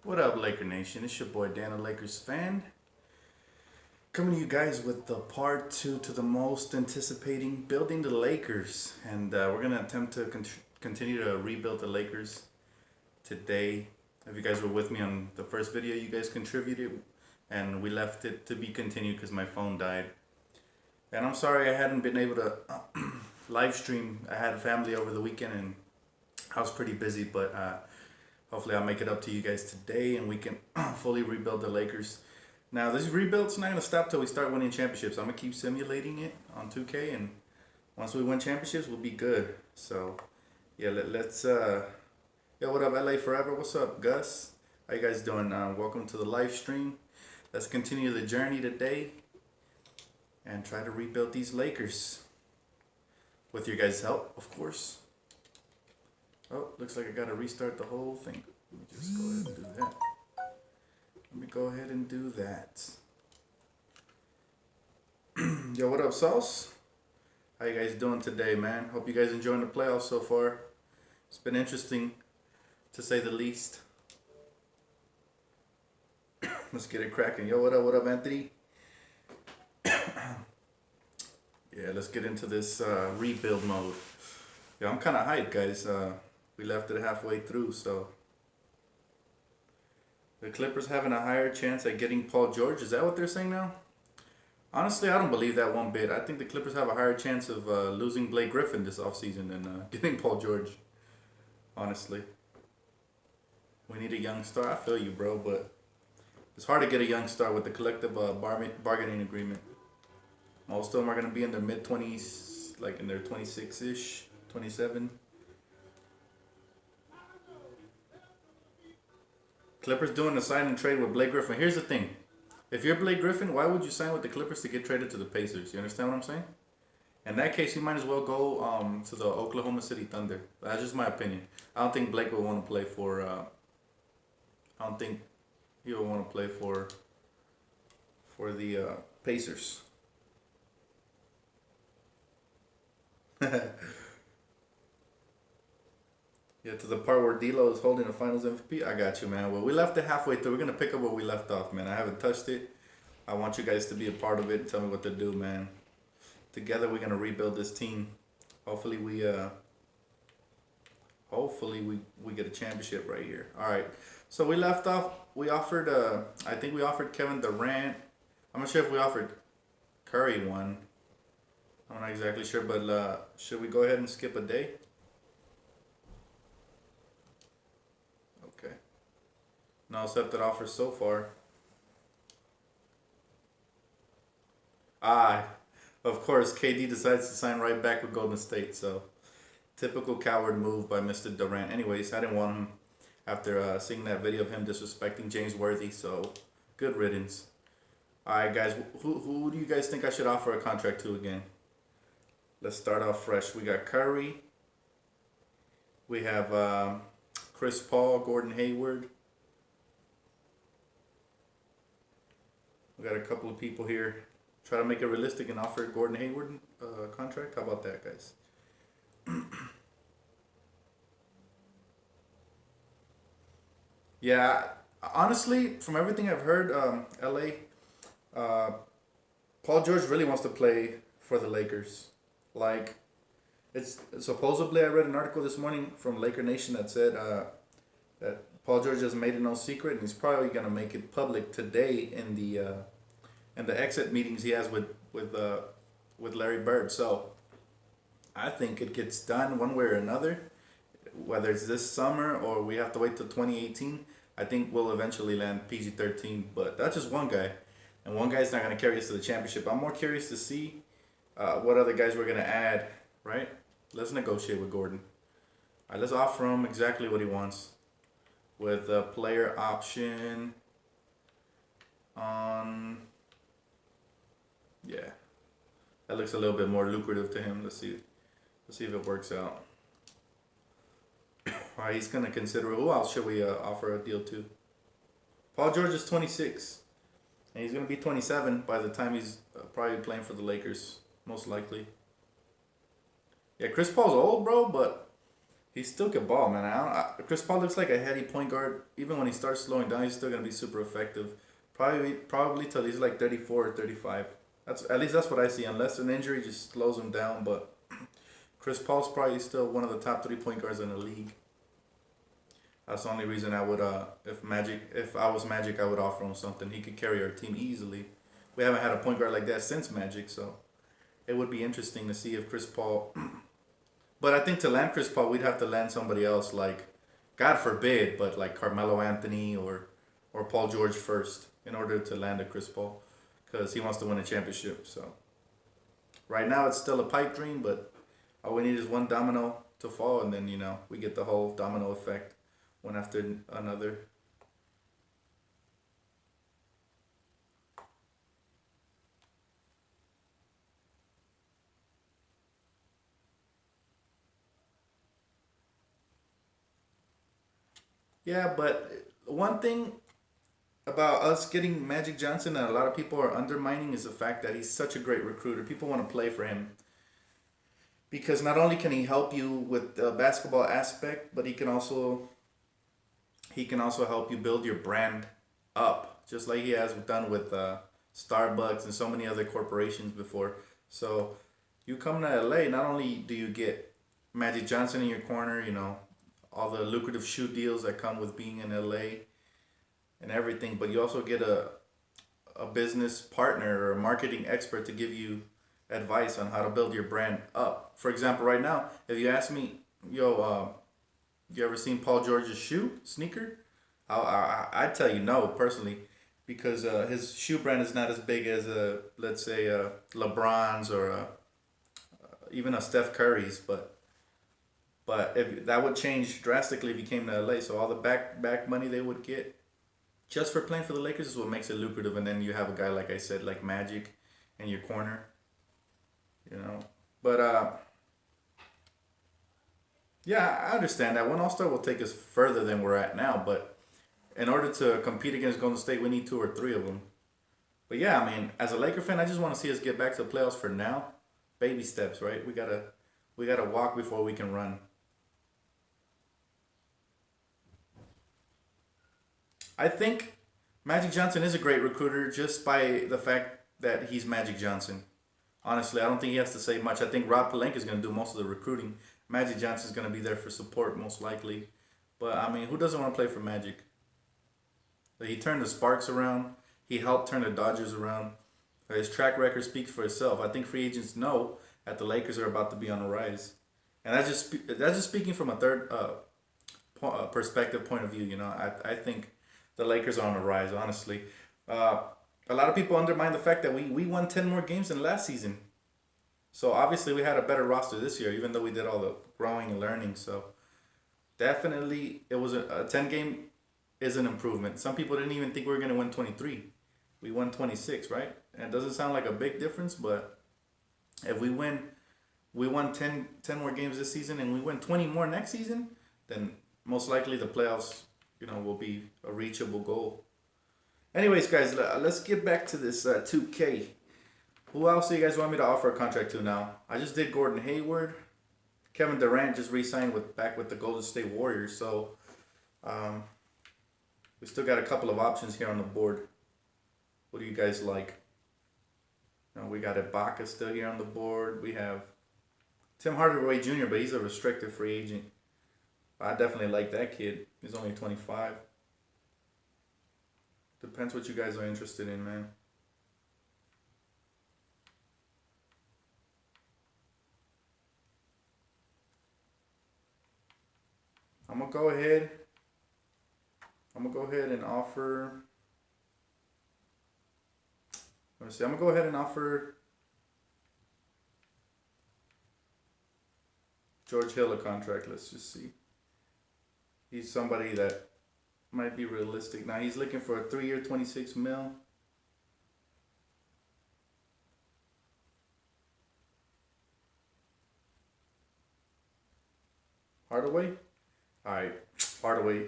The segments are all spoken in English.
What up, Laker Nation? It's your boy Dan, a Lakers fan, coming to you guys with the part two to the most anticipating building the Lakers, and we're gonna attempt to continue to rebuild the Lakers today. If you guys were with me on the first video, you guys contributed, and we left it to be continued because my phone died. And I'm sorry I hadn't been able to live stream. I had family over the weekend, and I was pretty busy, but hopefully I'll make it up to you guys today and we can fully rebuild the Lakers. Now this rebuild's not gonna stop till we start winning championships. I'm gonna keep simulating it on 2K, and once we win championships, we'll be good. So yeah, let's yo, what up LA Forever? What's up Gus? How you guys doing? Welcome to the live stream. Let's continue the journey today and try to rebuild these Lakers with your guys' help, of course. Oh, looks like I gotta restart the whole thing. Let me just go ahead and do that. Let me go ahead and do that. Yo, what up, Sauce? How you guys doing today, man? Hope you guys enjoying the playoffs so far. It's been interesting, to say the least. Let's get it cracking. Yo, what up, Anthony? Yeah, let's get into this rebuild mode. Yeah, I'm kind of hyped, guys. We left it halfway through, so the Clippers having a higher chance at getting Paul George. Is that what they're saying now? Honestly, I don't believe that one bit. I think the Clippers have a higher chance of losing Blake Griffin this offseason than getting Paul George. Honestly, we need a young star. I feel you, bro, but it's hard to get a young star with the collective bargaining agreement. Most of them are going to be in their mid-20s, like in their 26-ish, 27. Clippers doing a sign and trade with Blake Griffin. Here's the thing. If you're Blake Griffin, why would you sign with the Clippers to get traded to the Pacers? You understand what I'm saying? In that case, you might as well go to the Oklahoma City Thunder. That's just my opinion. I don't think Blake would want to play for. I don't think he would want to play for the Pacers. Yeah, to the part where D'Lo is holding the Finals MVP. I got you, man. Well, we left it halfway through. We're gonna pick up where we left off, man. I haven't touched it. I want you guys to be a part of it and tell me what to do, man. Together, we're gonna rebuild this team. Hopefully, we get a championship right here. All right. So we left off. We offered. I think we offered Kevin Durant. I'm not sure if we offered Curry one. I'm not exactly sure, but should we go ahead and skip a day? Okay. No accepted offers so far. Ah, of course, KD decides to sign right back with Golden State. So, typical coward move by Mr. Durant. Anyways, I didn't want him after seeing that video of him disrespecting James Worthy. So, good riddance. All right, guys. Who do you guys think I should offer a contract to again? Let's start off fresh. We got Curry. We have Chris Paul, Gordon Hayward. We got a couple of people here. Try to make it realistic and offer Gordon Hayward a contract. How about that, guys? Yeah, honestly, from everything I've heard, LA, uh, Paul George really wants to play for the Lakers. Like, it's supposedly I read an article this morning from Laker Nation that said that Paul George has made it no secret, and he's probably gonna make it public today in the exit meetings he has with Larry Bird. So I think it gets done one way or another, whether it's this summer or we have to wait till 2018. I think we'll eventually land PG-13, but that's just one guy, and one guy's not gonna carry us to the championship. I'm more curious to see what other guys we're gonna add. Right? Let's negotiate with Gordon. All right, let's offer him exactly what he wants with a player option on. Yeah, that looks a little bit more lucrative to him. Let's see. Let's see if it works out. All right, he's gonna consider. Who else should we offer a deal to? Paul George is 26, and he's gonna be 27 by the time he's probably playing for the Lakers, most likely. Yeah, Chris Paul's old, bro, but He still can ball, man. Chris Paul looks like a heady point guard. Even when he starts slowing down, he's still gonna be super effective. Probably till he's like 34 or 35. That's at least that's what I see. Unless an injury just slows him down, but Chris Paul's probably still one of the top three point guards in the league. That's the only reason I would if I was Magic, I would offer him something. He could carry our team easily. We haven't had a point guard like that since Magic, so it would be interesting to see if Chris Paul. But I think to land Chris Paul, we'd have to land somebody else like, God forbid, but like Carmelo Anthony or Paul George first in order to land a Chris Paul, because he wants to win a championship. So right now it's still a pipe dream, but all we need is one domino to fall, and then we get the whole domino effect, one after another. Yeah, but one thing about us getting Magic Johnson that a lot of people are undermining is the fact that he's such a great recruiter. People want to play for him because not only can he help you with the basketball aspect, but he can also help you build your brand up, just like he has done with Starbucks and so many other corporations before. So you come to LA, not only do you get Magic Johnson in your corner, all the lucrative shoe deals that come with being in LA and everything, but you also get a business partner or a marketing expert to give you advice on how to build your brand up. For example, right now, if you ask me, you ever seen Paul George's sneaker? I'd tell you no, personally, because his shoe brand is not as big as let's say LeBron's or even a Steph Curry's, but if that would change drastically if he came to LA. So all the back money they would get just for playing for the Lakers is what makes it lucrative. And then you have a guy like I said, like Magic, in your corner, you know. But yeah, I understand that one All Star will take us further than we're at now. But in order to compete against Golden State, we need two or three of them. But yeah, I mean, as a Laker fan, I just want to see us get back to the playoffs for now. Baby steps, right? We gotta walk before we can run. I think Magic Johnson is a great recruiter just by the fact that he's Magic Johnson. Honestly, I don't think he has to say much. I think Rob Pelinka is going to do most of the recruiting. Magic Johnson is going to be there for support most likely. But I mean, who doesn't want to play for Magic? He turned the Sparks around. He helped turn the Dodgers around. His track record speaks for itself. I think free agents know that the Lakers are about to be on the rise, and that's just speaking from a third perspective point of view. I think the Lakers are on the rise. Honestly, uh, a lot of people undermine the fact that we won 10 more games than last season. So obviously we had a better roster this year, even though we did all the growing and learning. So definitely it was a 10 game is an improvement. Some people didn't even think we were going to win 23. We won 26, right? And it doesn't sound like a big difference, but if we won 10 more games this season and we win 20 more next season, then most likely the playoffs, will be a reachable goal. Anyways, guys, let's get back to this 2K. Who else do you guys want me to offer a contract to now? I just did Gordon Hayward. Kevin Durant just re-signed back with the Golden State Warriors, so um, we still got a couple of options here on the board. What do you guys like? We got Ibaka still here on the board. We have Tim Hardaway Jr., but he's a restricted free agent. I definitely like that kid. He's only 25. Depends what you guys are interested in, man. I'm gonna go ahead. I'm gonna go ahead and offer. Let me see. I'm gonna go ahead and offer George Hill a contract. Let's just see. He's somebody that might be realistic. Now he's looking for a 3-year, 26 mil. Hardaway? Alright, Hardaway.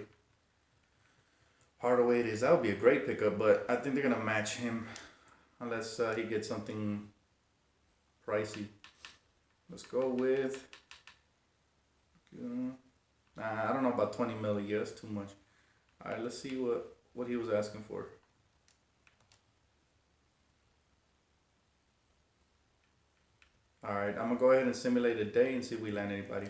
Hardaway it is. That would be a great pickup, but I think they're going to match him unless he gets something pricey. Let's go with Nah, I don't know about 20 mil a year. That's too much. All right, let's see what he was asking for. All right, I'm gonna go ahead and simulate a day and see if we land anybody.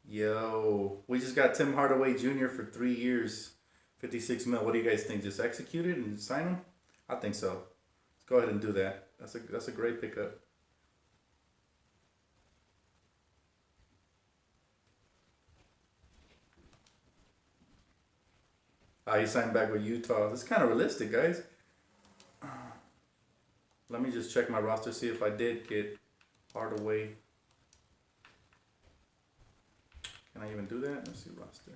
Yo, we just got Tim Hardaway Jr. for 3 years, 56 mil. What do you guys think? Just execute it and sign him? I think so. Let's go ahead and do that. That's a great pickup. He signed back with Utah. That's kind of realistic, guys. Let me just check my roster, see if I did get Hardaway. Can I even do that? Let's see roster.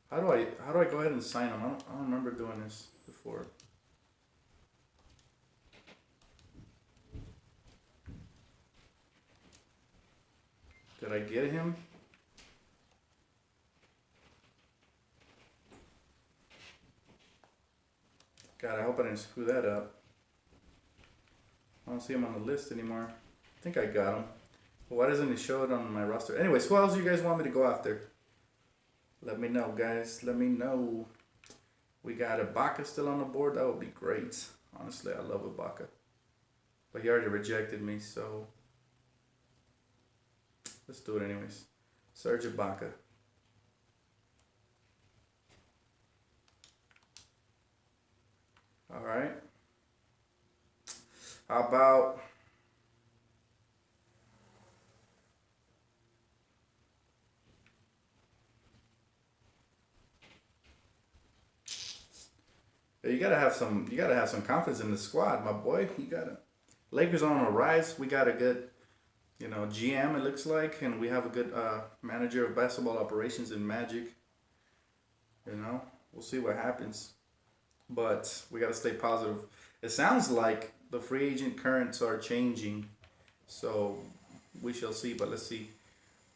How do I go ahead and sign him? I don't remember doing this before. Did I get him? God, I hope I didn't screw that up. I don't see him on the list anymore. I think I got him. But why doesn't it show it on my roster? Anyways, who else do you guys want me to go after? Let me know, guys. Let me know. We got Ibaka still on the board. That would be great. Honestly, I love Ibaka. But he already rejected me, so let's do it anyways. Serge Ibaka. All right. How about you gotta have some confidence in the squad, my boy. You gotta Lakers on a rise. We got a good, GM it looks like, and we have a good manager of basketball operations in Magic. We'll see what happens. But we gotta stay positive. It sounds like the free agent currents are changing. So we shall see, but let's see.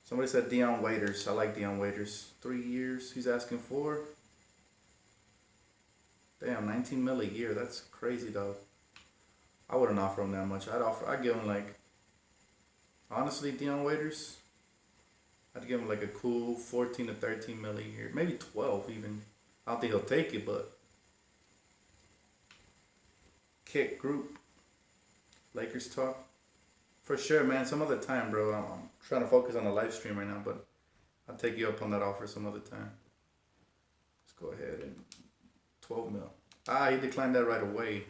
Somebody said Dion Waiters. I like Dion Waiters. 3 years he's asking for. Damn, 19 mil a year. That's crazy, though. I wouldn't offer him that much. I'd give him honestly, Dion Waiters, I'd give him a cool 14 to 13 mil a year. Maybe 12 even. I don't think he'll take it, but kick group. Lakers talk. For sure, man. Some other time, bro. I'm trying to focus on the live stream right now, but I'll take you up on that offer some other time. Let's go ahead and 12 mil. He declined that right away.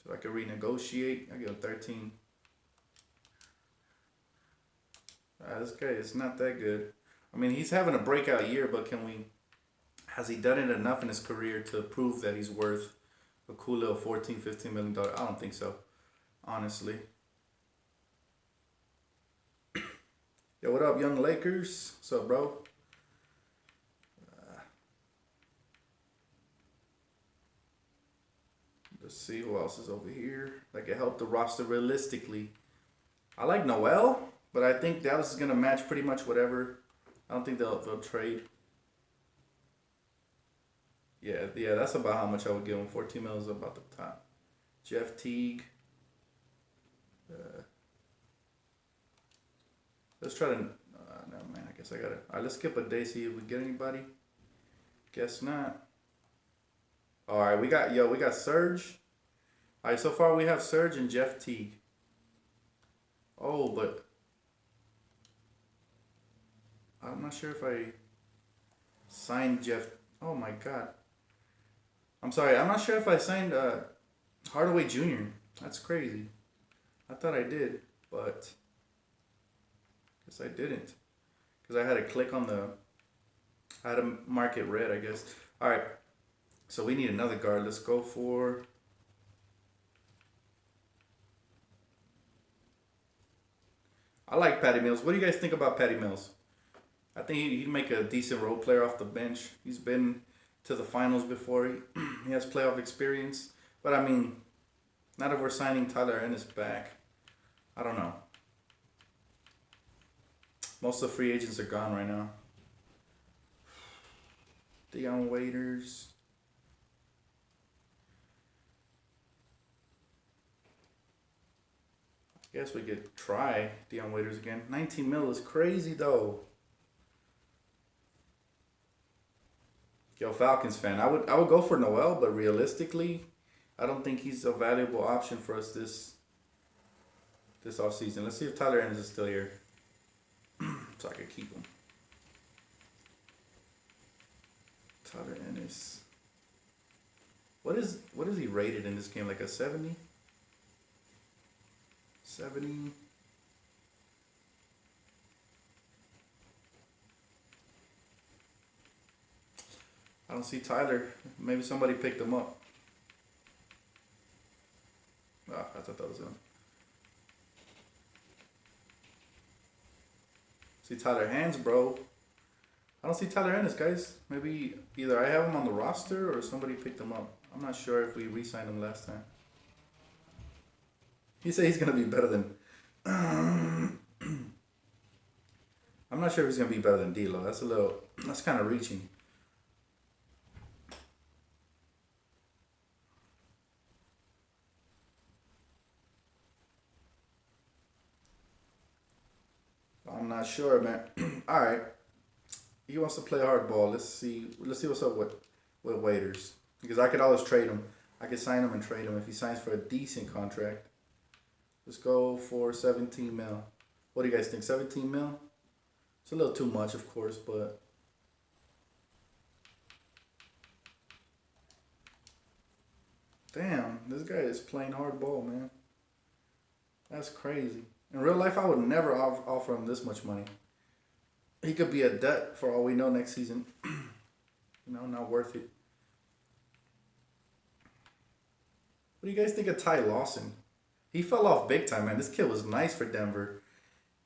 So I could renegotiate. I give him 13. This guy is not that good. I mean, he's having a breakout year, but has he done it enough in his career to prove that he's worth a cool little $14-15 million? I don't think so, honestly. Yo, what up, young Lakers? What's up, bro? Let's see who else is over here that can help the roster realistically. I like Noel, but I think Dallas is gonna match pretty much whatever. I don't think they'll trade. Yeah, that's about how much I would give him. 14 mil is about the top. Jeff Teague. Let's try to. No man, I guess I gotta. All right, let's skip a day. See if we get anybody. Guess not. All right, we got Serge. All right, so far we have Serge and Jeff Teague. Oh, but I'm not sure if I signed Jeff. Oh my God. I'm sorry. I'm not sure if I signed Hardaway Jr. That's crazy. I thought I did, but guess I didn't. Because I had to click on I had to mark it red, I guess. All right. So we need another guard. Let's go for. I like Patty Mills. What do you guys think about Patty Mills? I think he'd make a decent role player off the bench. He's been to the finals before. He has playoff experience. But I mean, not if we're signing Tyler Ennis back. I don't know. Most of the free agents are gone right now. Dion Waiters. Guess we could try Dion Waiters again. 19 mil is crazy though. Yo, Falcons fan, I would go for Noel, but realistically, I don't think he's a valuable option for us this offseason. Let's see if Tyler Ennis is still here, so I could keep him. Tyler Ennis. What is he rated in this game? Like a 70? 70. I don't see Tyler. Maybe somebody picked him up. Oh, I thought that was him. See Tyler Hands, bro. I don't see Tyler Ennis, guys. Maybe either I have him on the roster or somebody picked him up. I'm not sure if we re-signed him last time. He said he's gonna be better than. I'm not sure if he's gonna be better than D'Lo. That's kind of reaching. I'm not sure, man. All right, he wants to play hardball. Let's see. Let's see what's up with Waiters, because I could always trade him. I could sign him and trade him if he signs for a decent contract. Let's go for 17 mil. What do you guys think? 17 mil? It's a little too much, of course, but damn, this guy is playing hardball, man. That's crazy. In real life, I would never offer him this much money. He could be a debt for all we know next season. Not worth it. What do you guys think of Ty Lawson? He fell off big time, man. This kid was nice for Denver,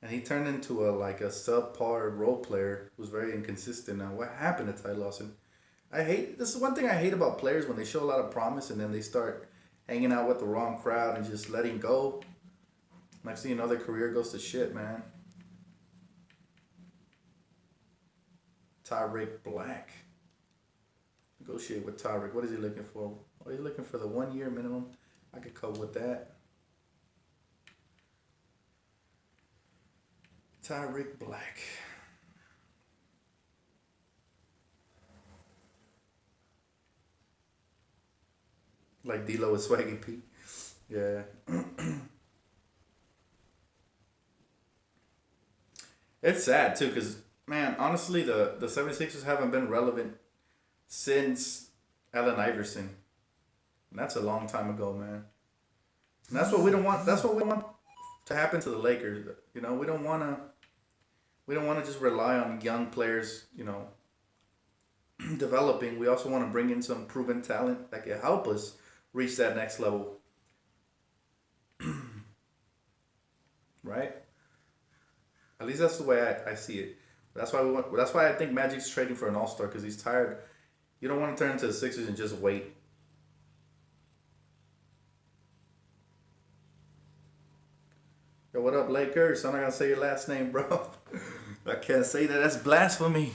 and he turned into a subpar role player. Who was very inconsistent. Now, what happened to Ty Lawson? This is one thing I hate about players when they show a lot of promise and then they start hanging out with the wrong crowd and just letting go. Next thing you know, their career goes to shit, man. Tyreek Black. Negotiate with Tyreek. What is he looking for? Oh, he's looking for the 1 year minimum. I could cope with that. Tyreek Black. Like D'Lo with Swaggy P. Yeah. It's sad too, because man, honestly, the 76ers haven't been relevant since Allen Iverson. And that's a long time ago, man. And that's what we don't want. That's what we want to happen to the Lakers. We don't want to. We don't want to just rely on young players. Developing. We also want to bring in some proven talent that can help us reach that next level. Right? At least that's the way I see it. That's why I think Magic's trading for an all-star, because he's tired. You don't want to turn into the Sixers and just wait. Yo, what up, Lakers? I'm not gonna say your last name, bro. I can't say that. That's blasphemy.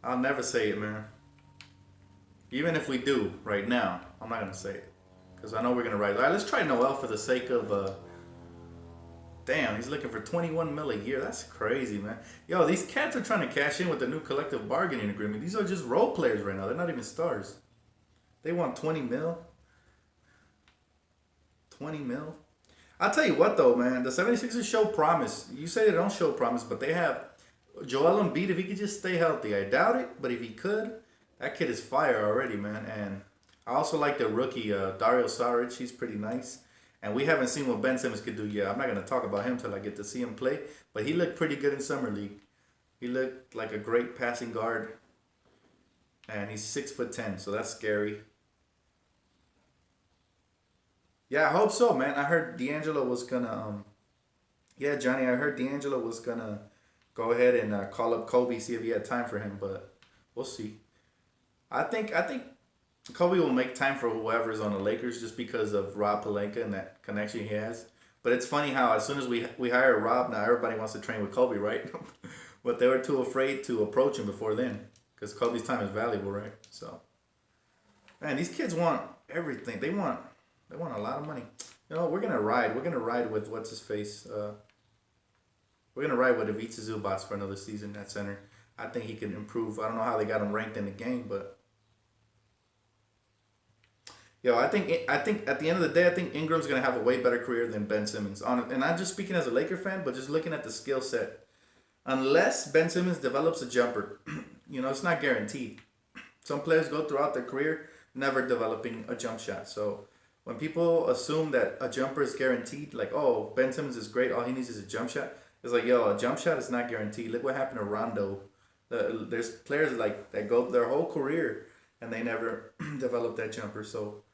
I'll never say it, man. Even if we do right now, I'm not gonna say it, because I know we're gonna rise. All right, let's try Noel for the sake of. Damn, he's looking for 21 mil a year. That's crazy, man. Yo, these cats are trying to cash in with the new collective bargaining agreement. These are just role players right now. They're not even stars. They want 20 mil. 20 mil. I'll tell you what, though, man. The 76ers show promise. You say they don't show promise, but they have Joel Embiid. If he could just stay healthy. I doubt it, but if he could, that kid is fire already, man. And I also like the rookie, Dario Saric. He's pretty nice. And we haven't seen what Ben Simmons could do yet. I'm not going to talk about him till I get to see him play. But he looked pretty good in Summer League. He looked like a great passing guard. And he's 6'10", so that's scary. Yeah, I hope so, man. I heard D'Angelo was going to... Yeah, Johnny, I heard D'Angelo was going to go ahead and call up Kobe, see if he had time for him. But we'll see. I think Kobe will make time for whoever's on the Lakers just because of Rob Pelinka and that connection he has. But it's funny how as soon as we hire Rob, now everybody wants to train with Kobe, right? But they were too afraid to approach him before then, because Kobe's time is valuable, right? So, man, these kids want everything. They want a lot of money. You know, we're gonna ride. We're gonna ride with what's his face. We're gonna ride with Ivica Zubats for another season at center. I think he can improve. I don't know how they got him ranked in the game, but yo, I think at the end of the day, I think Ingram's gonna have a way better career than Ben Simmons. And not just speaking as a Laker fan, but just looking at the skill set. Unless Ben Simmons develops a jumper, it's not guaranteed. Some players go throughout their career never developing a jump shot. So when people assume that a jumper is guaranteed, like, oh, Ben Simmons is great, all he needs is a jump shot. It's like, yo, a jump shot is not guaranteed. Look what happened to Rondo. There's players like that go their whole career and they never develop that jumper. So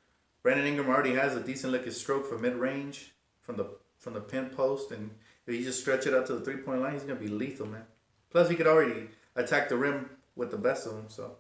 Brandon Ingram already has a decent lick of stroke for mid range from the pin post, and if he just stretch it out to the 3-point line, he's gonna be lethal, man. Plus, he could already attack the rim with the best of them. So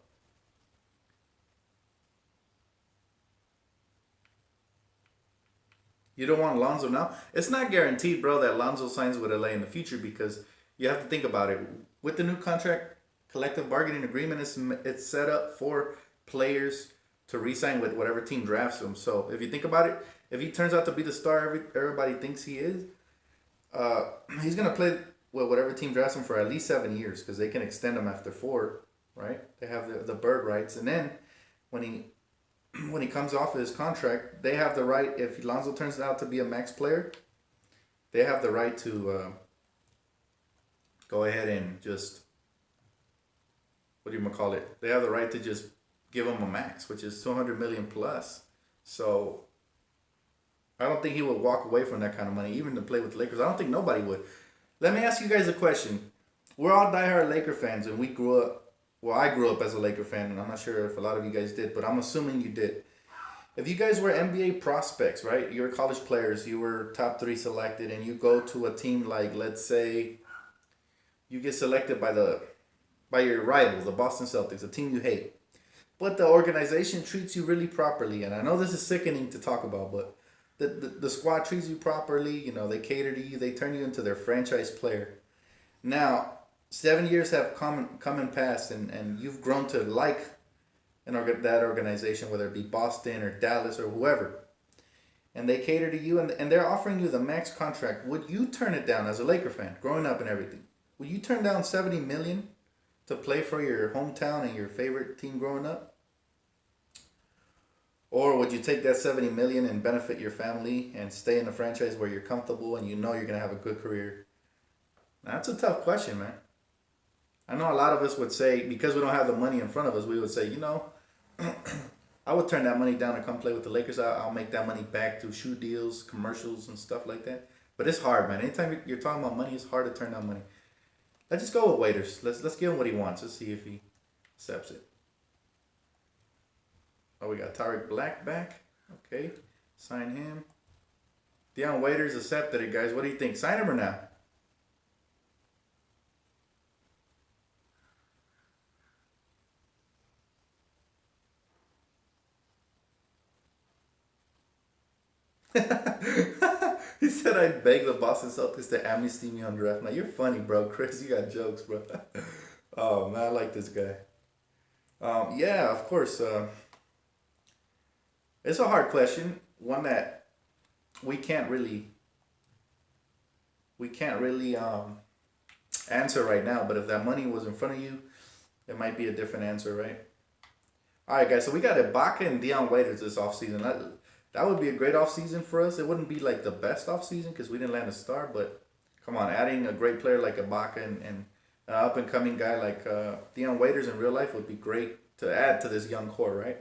you don't want Lonzo now. It's not guaranteed, bro, that Lonzo signs with LA in the future because you have to think about it. With the new contract, collective bargaining agreement, it's set up for players to re-sign with whatever team drafts him. So if you think about it, if he turns out to be the star everybody thinks he is, he's gonna play with whatever team drafts him for at least 7 years because they can extend him after 4, right? They have the bird rights, and then when he when he comes off of his contract, they have the right. If Lonzo turns out to be a max player, they have the right to go ahead and just what do you call it? They have the right to just give him a max, which is 200 million plus. So I don't think he would walk away from that kind of money, even to play with the Lakers. I don't think nobody would. Let me ask you guys a question. We're all diehard Laker fans, and we grew up. Well, I grew up as a Laker fan, and I'm not sure if a lot of you guys did, but I'm assuming you did. If you guys were NBA prospects, right? You were college players, you were top 3 selected, and you go to a team like, let's say, you get selected by your rival, the Boston Celtics, a team you hate. But the organization treats you really properly, and I know this is sickening to talk about, but the squad treats you properly. They cater to you. They turn you into their franchise player. Now, 7 years have come and passed, and you've grown to like that organization, whether it be Boston or Dallas or whoever. And they cater to you, and they're offering you the max contract. Would you turn it down as a Laker fan, growing up and everything? Would you turn down $70 million to play for your hometown and your favorite team growing up? Or would you take that $70 million and benefit your family and stay in a franchise where you're comfortable and you know you're gonna have a good career? Now, that's a tough question, man. I know a lot of us would say, because we don't have the money in front of us, we would say, I would turn that money down and come play with the Lakers. I'll make that money back through shoe deals, commercials, and stuff like that. But it's hard, man. Anytime you're talking about money, it's hard to turn down money. Let's just go with Waiters. Let's give him what he wants. Let's see if he accepts it. Oh, we got Tariq Black back. Okay, sign him. Deion Waiters accepted it, guys. What do you think? Sign him or not? He said I begged the Boston Celtics to amnesty me on draft night. You're funny, bro. Chris, you got jokes, bro. Oh, man, I like this guy. Yeah, of course. It's a hard question. One that we can't really answer right now. But if that money was in front of you, it might be a different answer, right? All right, guys. So we got Ibaka and Deion Waiters this offseason. That would be a great offseason for us. It wouldn't be like the best offseason because we didn't land a star. But come on, adding a great player like Ibaka and an up and coming guy like Deion Waiters in real life would be great to add to this young core, right?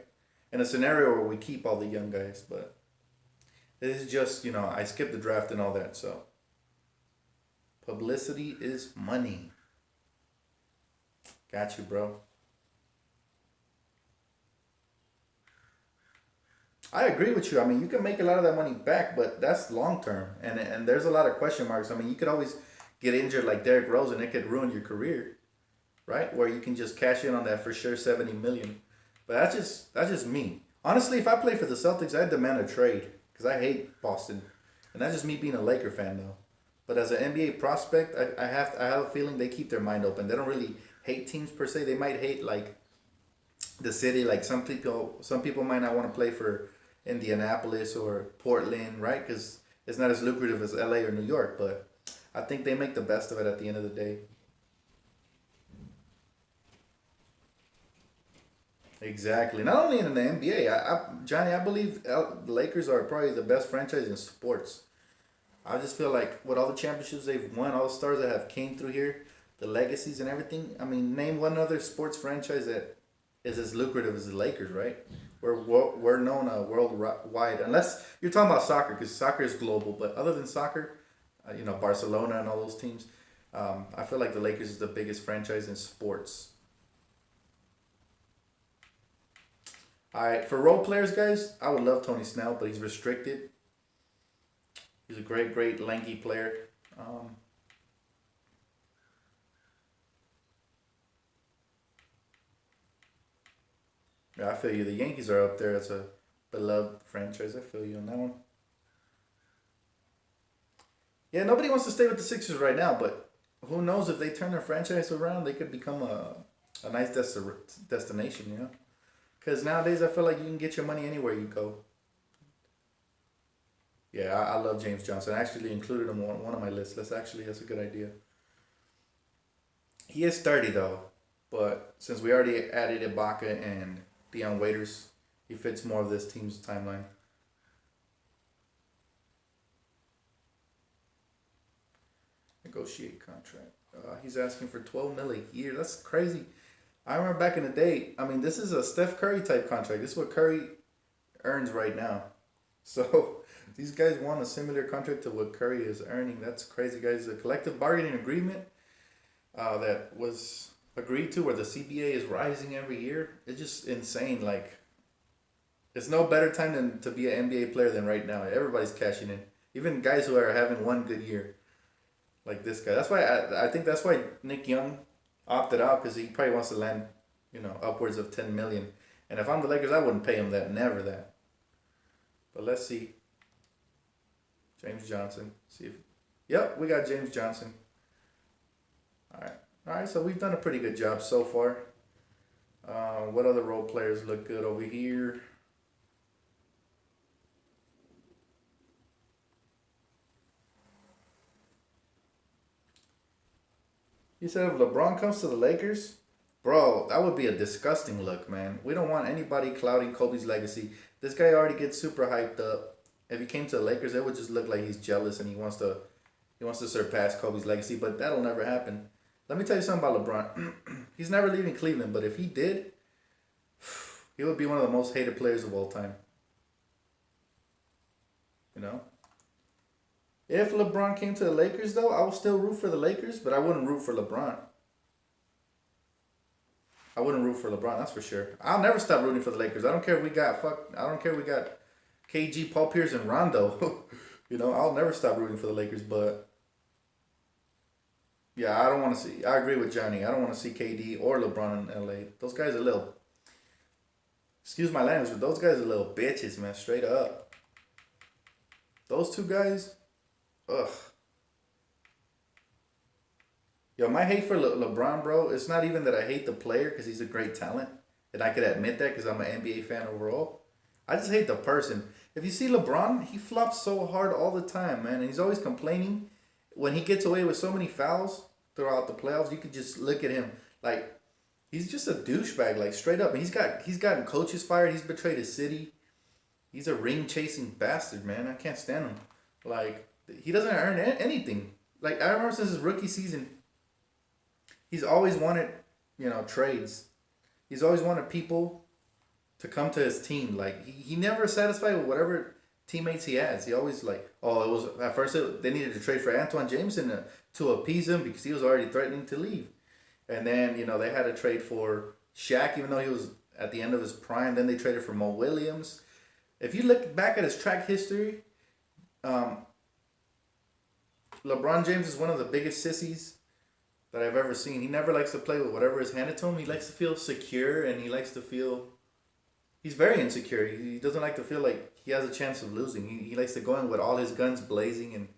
In a scenario where we keep all the young guys, but this is just, I skipped the draft and all that, so. Publicity is money. Got you, bro. I agree with you. I mean, you can make a lot of that money back, but that's long term, and there's a lot of question marks. I mean, you could always get injured like Derrick Rose, and it could ruin your career, right? Where you can just cash in on that for sure, 70 million. But that's just me. Honestly, if I play for the Celtics, I'd demand a trade because I hate Boston. And that's just me being a Laker fan though. But as an NBA prospect, I have a feeling they keep their mind open. They don't really hate teams per se. They might hate like the city. Like some people might not want to play for Indianapolis or Portland, right? Because it's not as lucrative as LA or New York. But I think they make the best of it at the end of the day. Exactly. Not only in the NBA, Johnny, I believe the Lakers are probably the best franchise in sports. I just feel like with all the championships they've won, all the stars that have came through here, the legacies and everything. I mean, name one other sports franchise that is as lucrative as the Lakers, right? We're known worldwide, unless you're talking about soccer, because soccer is global. But other than soccer, Barcelona and all those teams, I feel like the Lakers is the biggest franchise in sports. All right, for role players, guys, I would love Tony Snell, but he's restricted. He's a great lanky player. Um, yeah, I feel you. The Yankees are up there as a beloved franchise. I feel you on that one. Yeah, nobody wants to stay with the Sixers right now, but who knows if they turn their franchise around, they could become a nice destination, you know? Because nowadays I feel like you can get your money anywhere you go. Yeah, I love James Johnson. I actually included him on one of my lists. That's a good idea. He is 30 though, but since we already added Ibaka and Dion Waiters, he fits more of this team's timeline. Negotiate contract. He's asking for 12 million a year. That's crazy. I remember back in the day. I mean, this is a Steph Curry type contract. This is what Curry earns right now. So these guys want a similar contract to what Curry is earning. That's crazy, guys. A collective bargaining agreement that was agreed to, where the CBA is rising every year. It's just insane. Like, it's no better time than to be an NBA player than right now. Everybody's cashing in. Even guys who are having one good year, like this guy. That's why I think that's why Nick Young opted out, because he probably wants to land, upwards of 10 million. And if I'm the Lakers, I wouldn't pay him that. Never that. But let's see. James Johnson. See if. Yep, we got James Johnson. All right. All right. So we've done a pretty good job so far. What other role players look good over here? You said if LeBron comes to the Lakers, bro, that would be a disgusting look, man. We don't want anybody clouding Kobe's legacy. This guy already gets super hyped up. If he came to the Lakers, it would just look like he's jealous and he wants to surpass Kobe's legacy, but that'll never happen. Let me tell you something about LeBron. He's never leaving Cleveland, but if he did, he would be one of the most hated players of all time. You know? If LeBron came to the Lakers, though, I would still root for the Lakers, but I wouldn't root for LeBron. I wouldn't root for LeBron, that's for sure. I'll never stop rooting for the Lakers. I don't care if we got I don't care if we got KG, Paul Pierce, and Rondo. I'll never stop rooting for the Lakers, but yeah, I don't want to see. I agree with Johnny. I don't want to see KD or LeBron in LA. Those guys are little. Excuse my language, but those guys are little bitches, man. Straight up. Those two guys. Ugh. Yo, my hate for LeBron, bro, it's not even that I hate the player because he's a great talent. And I could admit that because I'm an NBA fan overall. I just hate the person. If you see LeBron, he flops so hard all the time, man. And he's always complaining. When he gets away with so many fouls throughout the playoffs, you could just look at him like he's just a douchebag, like straight up. And he's gotten coaches fired. He's betrayed his city. He's a ring chasing bastard, man. I can't stand him. Like, he doesn't earn anything. Like, I remember since his rookie season, he's always wanted, trades. He's always wanted people to come to his team. Like, he never satisfied with whatever teammates he has. He always it was at first they needed to trade for Antoine Jameson to appease him because he was already threatening to leave. And then, they had to trade for Shaq even though he was at the end of his prime. Then they traded for Mo Williams. If you look back at his track history, LeBron James is one of the biggest sissies that I've ever seen. He never likes to play with whatever is handed to him. He likes to feel secure and he likes to feel He's very insecure. He doesn't like to feel like he has a chance of losing. He likes to go in with all his guns blazing, and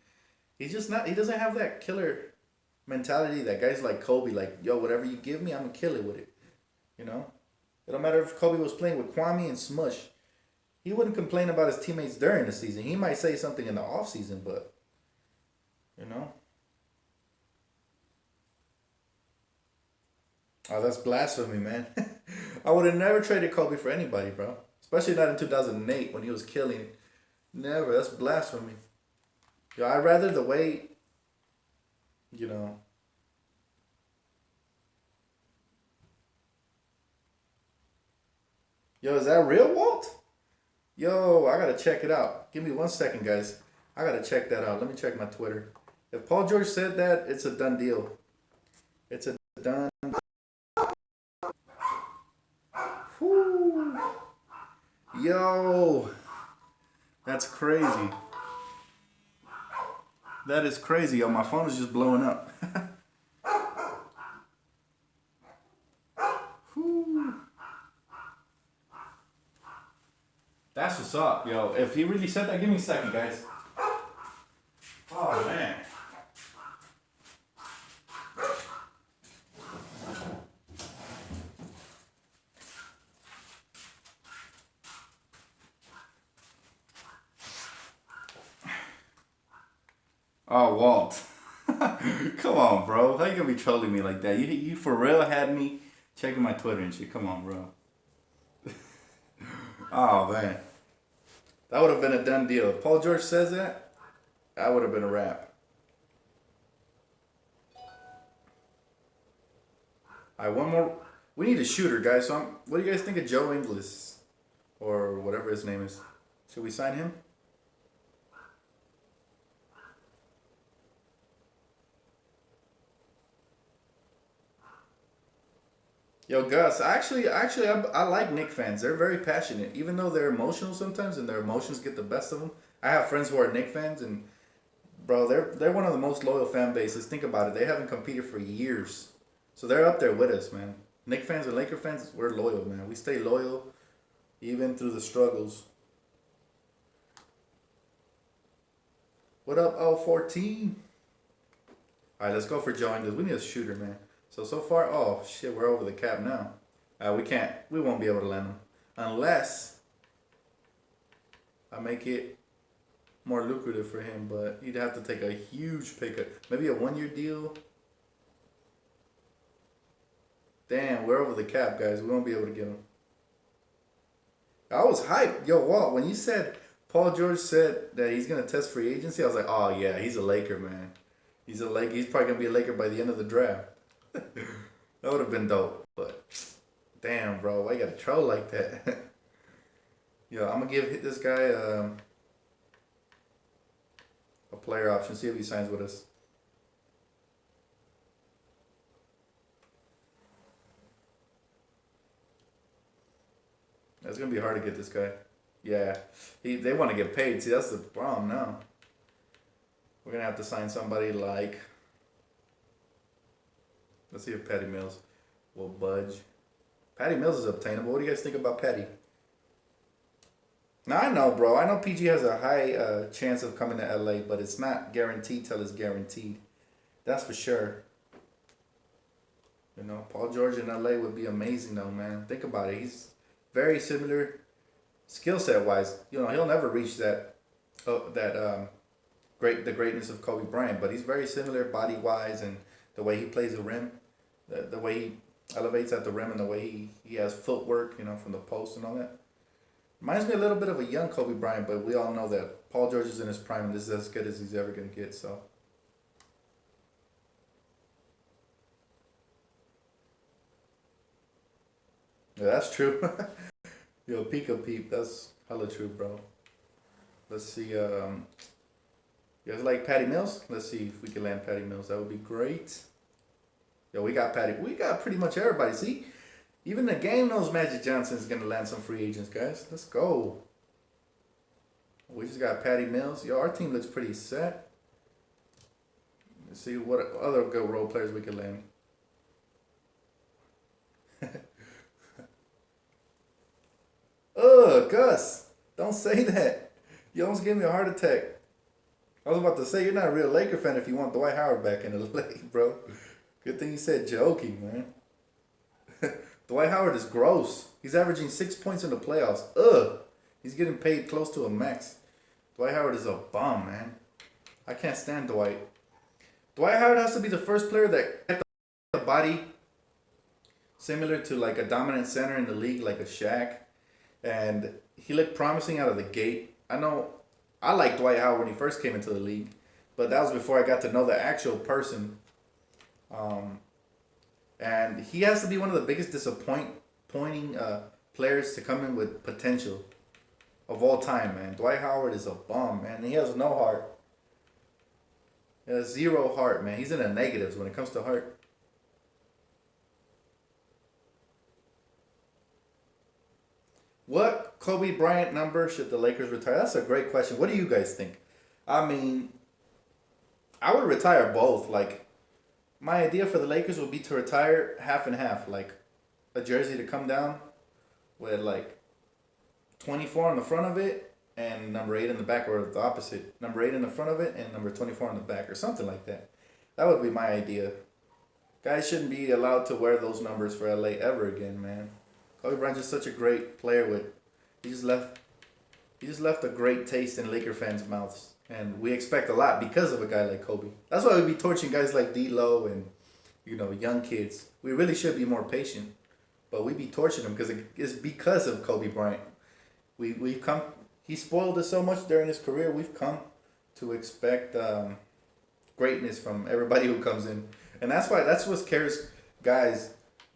he's just not. He doesn't have that killer mentality that guys like Kobe, like, yo, whatever you give me, I'm gonna kill it with it. You know, it don't matter if Kobe was playing with Kwame and Smush. He wouldn't complain about his teammates during the season. He might say something in the off season, but you know, oh, that's blasphemy, man. I would have never traded Kobe for anybody, bro. Especially not in 2008 when he was killing. Never. That's blasphemy. Yo, I'd rather the way, you know. Yo, is that real, Walt? Yo, I gotta check it out. Give me 1 second, guys. I gotta check that out. Let me check my Twitter. If Paul George said that, it's a done deal. It's a done. Whew. Yo, that's crazy. That is crazy. Yo, my phone is just blowing up. Whew. That's what's up, yo. If he really said that, give me a second, guys. Oh, man. Oh, Walt. Come on, bro. How you gonna be trolling me like that? You for real had me checking my Twitter and shit. Come on, bro. Oh, man. That would have been a done deal. If Paul George says that, that would have been a wrap. All right, one more. We need a shooter, guys. So what do you guys think of Joe Ingles? Or whatever his name is. Should we sign him? Yo, Gus, I like Knick fans. They're very passionate, even though they're emotional sometimes, and their emotions get the best of them. I have friends who are Knick fans, and bro, they're one of the most loyal fan bases. Think about it; they haven't competed for years, so they're up there with us, man. Knick fans and Laker fans, we're loyal, man. We stay loyal even through the struggles. What up, L14? All right, let's go for Joe Ingles. We need a shooter, man. So far, oh shit, we're over the cap now. We won't be able to land him unless I make it more lucrative for him. But he'd have to take a huge pay cut. Maybe a 1 year deal. Damn, we're over the cap, guys. We won't be able to get him. I was hyped, yo, Walt. When you said Paul George said that he's gonna test free agency, I was like, oh yeah, he's a Laker, man. He's a Laker. He's probably gonna be a Laker by the end of the draft. That would have been dope, but damn, bro, why you gotta troll like that? Yo, I'm gonna give this guy a player option. See if he signs with us. It's gonna be hard to get this guy. Yeah, they want to get paid. See, that's the problem now. We're gonna have to sign somebody like. Let's see if Patty Mills will budge. Patty Mills is obtainable. What do you guys think about Patty? Now I know, bro. I know PG has a high chance of coming to LA, but it's not guaranteed till it's guaranteed. That's for sure. You know, Paul George in LA would be amazing, though, man. Think about it. He's very similar, skill set wise. You know, he'll never reach the greatness of Kobe Bryant, but he's very similar body wise and the way he plays the rim, the way he elevates at the rim, and the way he has footwork, you know, from the post and all that. Reminds me a little bit of a young Kobe Bryant, but we all know that Paul George is in his prime, and this is as good as he's ever going to get, so. Yeah, that's true. Yo, Pika Peep, that's hella true, bro. Let's see, you guys like Patty Mills? Let's see if we can land Patty Mills. That would be great. Yo, we got Patty. We got pretty much everybody. See, even the game knows Magic Johnson's going to land some free agents, guys. Let's go. We just got Patty Mills. Yo, our team looks pretty set. Let's see what other good role players we can land. Gus, don't say that. You almost gave me a heart attack. I was about to say, you're not a real Laker fan if you want Dwight Howard back in the league, bro. Good thing you said joking, man. Dwight Howard is gross. He's averaging 6 points in the playoffs. Ugh. He's getting paid close to a max. Dwight Howard is a bum, man. I can't stand Dwight. Dwight Howard has to be the first player that had the body similar to like a dominant center in the league, like a Shaq. And he looked promising out of the gate. I know I liked Dwight Howard when he first came into the league, but that was before I got to know the actual person. And he has to be one of the biggest disappointing players to come in with potential of all time, man. Dwight Howard is a bum, man. He has no heart. He has zero heart, man. He's in the negatives when it comes to heart. What Kobe Bryant number should the Lakers retire? That's a great question. What do you guys think? I mean, I would retire both. Like, my idea for the Lakers would be to retire half and half. Like, a jersey to come down with, like, 24 on the front of it and number 8 in the back, or the opposite. Number 8 in the front of it and number 24 on the back, or something like that. That would be my idea. Guys shouldn't be allowed to wear those numbers for LA ever again, man. Kobe Bryant's just such a great player. He just left a great taste in Laker fans' mouths, and we expect a lot because of a guy like Kobe. That's why we be torching guys like D'Lo and young kids. We really should be more patient, but we be torching them because it's because of Kobe Bryant. We've come. He spoiled us so much during his career. We've come to expect greatness from everybody who comes in, and that's what scares guys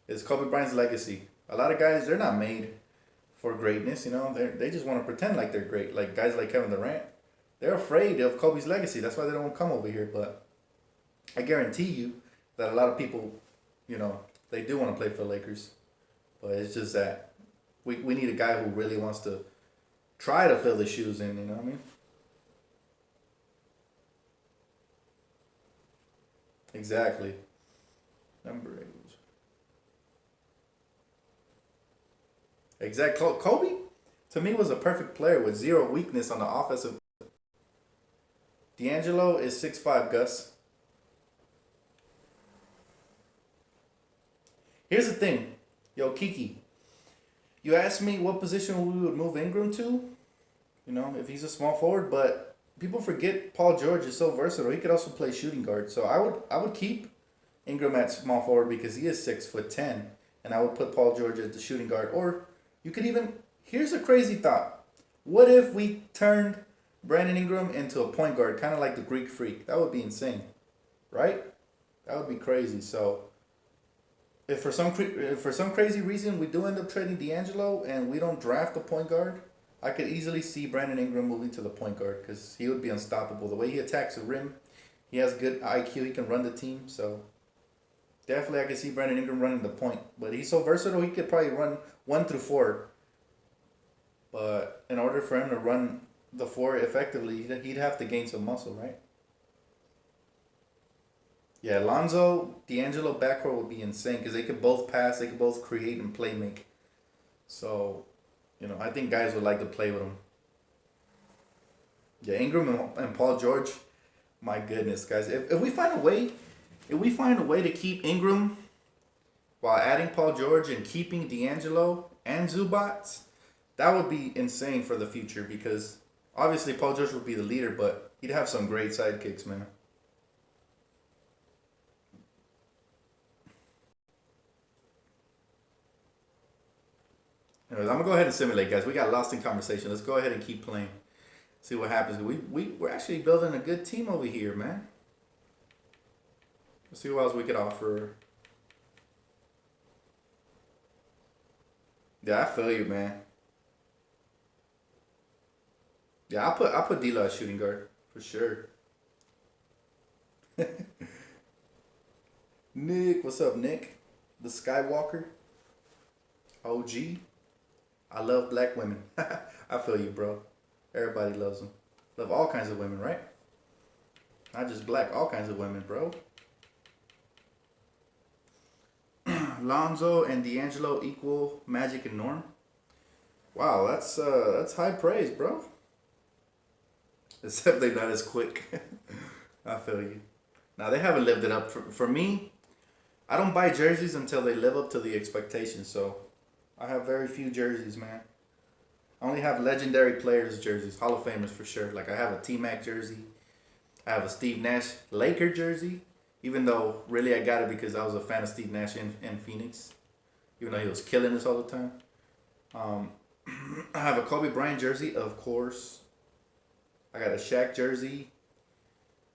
is Kobe Bryant's legacy. A lot of guys, they're not made for greatness, They just want to pretend like they're great. Like guys like Kevin Durant, they're afraid of Kobe's legacy. That's why they don't come over here. But I guarantee you that a lot of people, they do want to play for the Lakers. But it's just that we need a guy who really wants to try to fill the shoes in, you know what I mean? Exactly. Number 8. Exactly. Kobe, to me, was a perfect player with zero weakness on the offensive. D'Angelo is 6'5", Gus. Here's the thing. Yo, Kiki, you asked me what position we would move Ingram to, if he's a small forward, but people forget Paul George is so versatile. He could also play shooting guard. So I would keep Ingram at small forward because he is 6'10", and I would put Paul George as the shooting guard. Or you could even, here's a crazy thought. What if we turned Brandon Ingram into a point guard, kind of like the Greek Freak? That would be insane, right? That would be crazy. So if for some crazy reason we do end up trading D'Angelo and we don't draft a point guard, I could easily see Brandon Ingram moving to the point guard because he would be unstoppable. The way he attacks the rim, he has good IQ. He can run the team. So definitely I could see Brandon Ingram running the point. But he's so versatile, he could probably run 1 through 4. But in order for him to run the 4 effectively, he'd have to gain some muscle, right? Yeah, Lonzo, D'Angelo backcourt would be insane because they could both pass, they could both create and play make. So, I think guys would like to play with them. Yeah, Ingram and Paul George, my goodness, guys. If we find a way to keep Ingram while adding Paul George and keeping D'Angelo and Zubats, that would be insane for the future because obviously Paul George would be the leader, but he'd have some great sidekicks, man. Anyways, I'm gonna go ahead and simulate, guys. We got lost in conversation. Let's go ahead and keep playing. See what happens. We're actually building a good team over here, man. Let's see what else we could offer. Yeah, I feel you, man. Yeah, I'll put D'Lo as shooting guard for sure. Nick, what's up, Nick? The Skywalker, OG. I love black women. I feel you, bro. Everybody loves them. Love all kinds of women, right? Not just black, all kinds of women, bro. Lonzo and D'Angelo equal Magic and Norm. Wow, that's high praise, bro. Except they're not as quick. I feel you. Now they haven't lived it up. For me, I don't buy jerseys until they live up to the expectations. So I have very few jerseys, man. I only have legendary players jerseys, Hall of Famers for sure. Like I have a T Mac jersey. I have a Steve Nash Laker jersey. Even though really I got it because I was a fan of Steve Nash in Phoenix. Even though he was killing us all the time. Um, I have a Kobe Bryant jersey, of course. I got a Shaq jersey.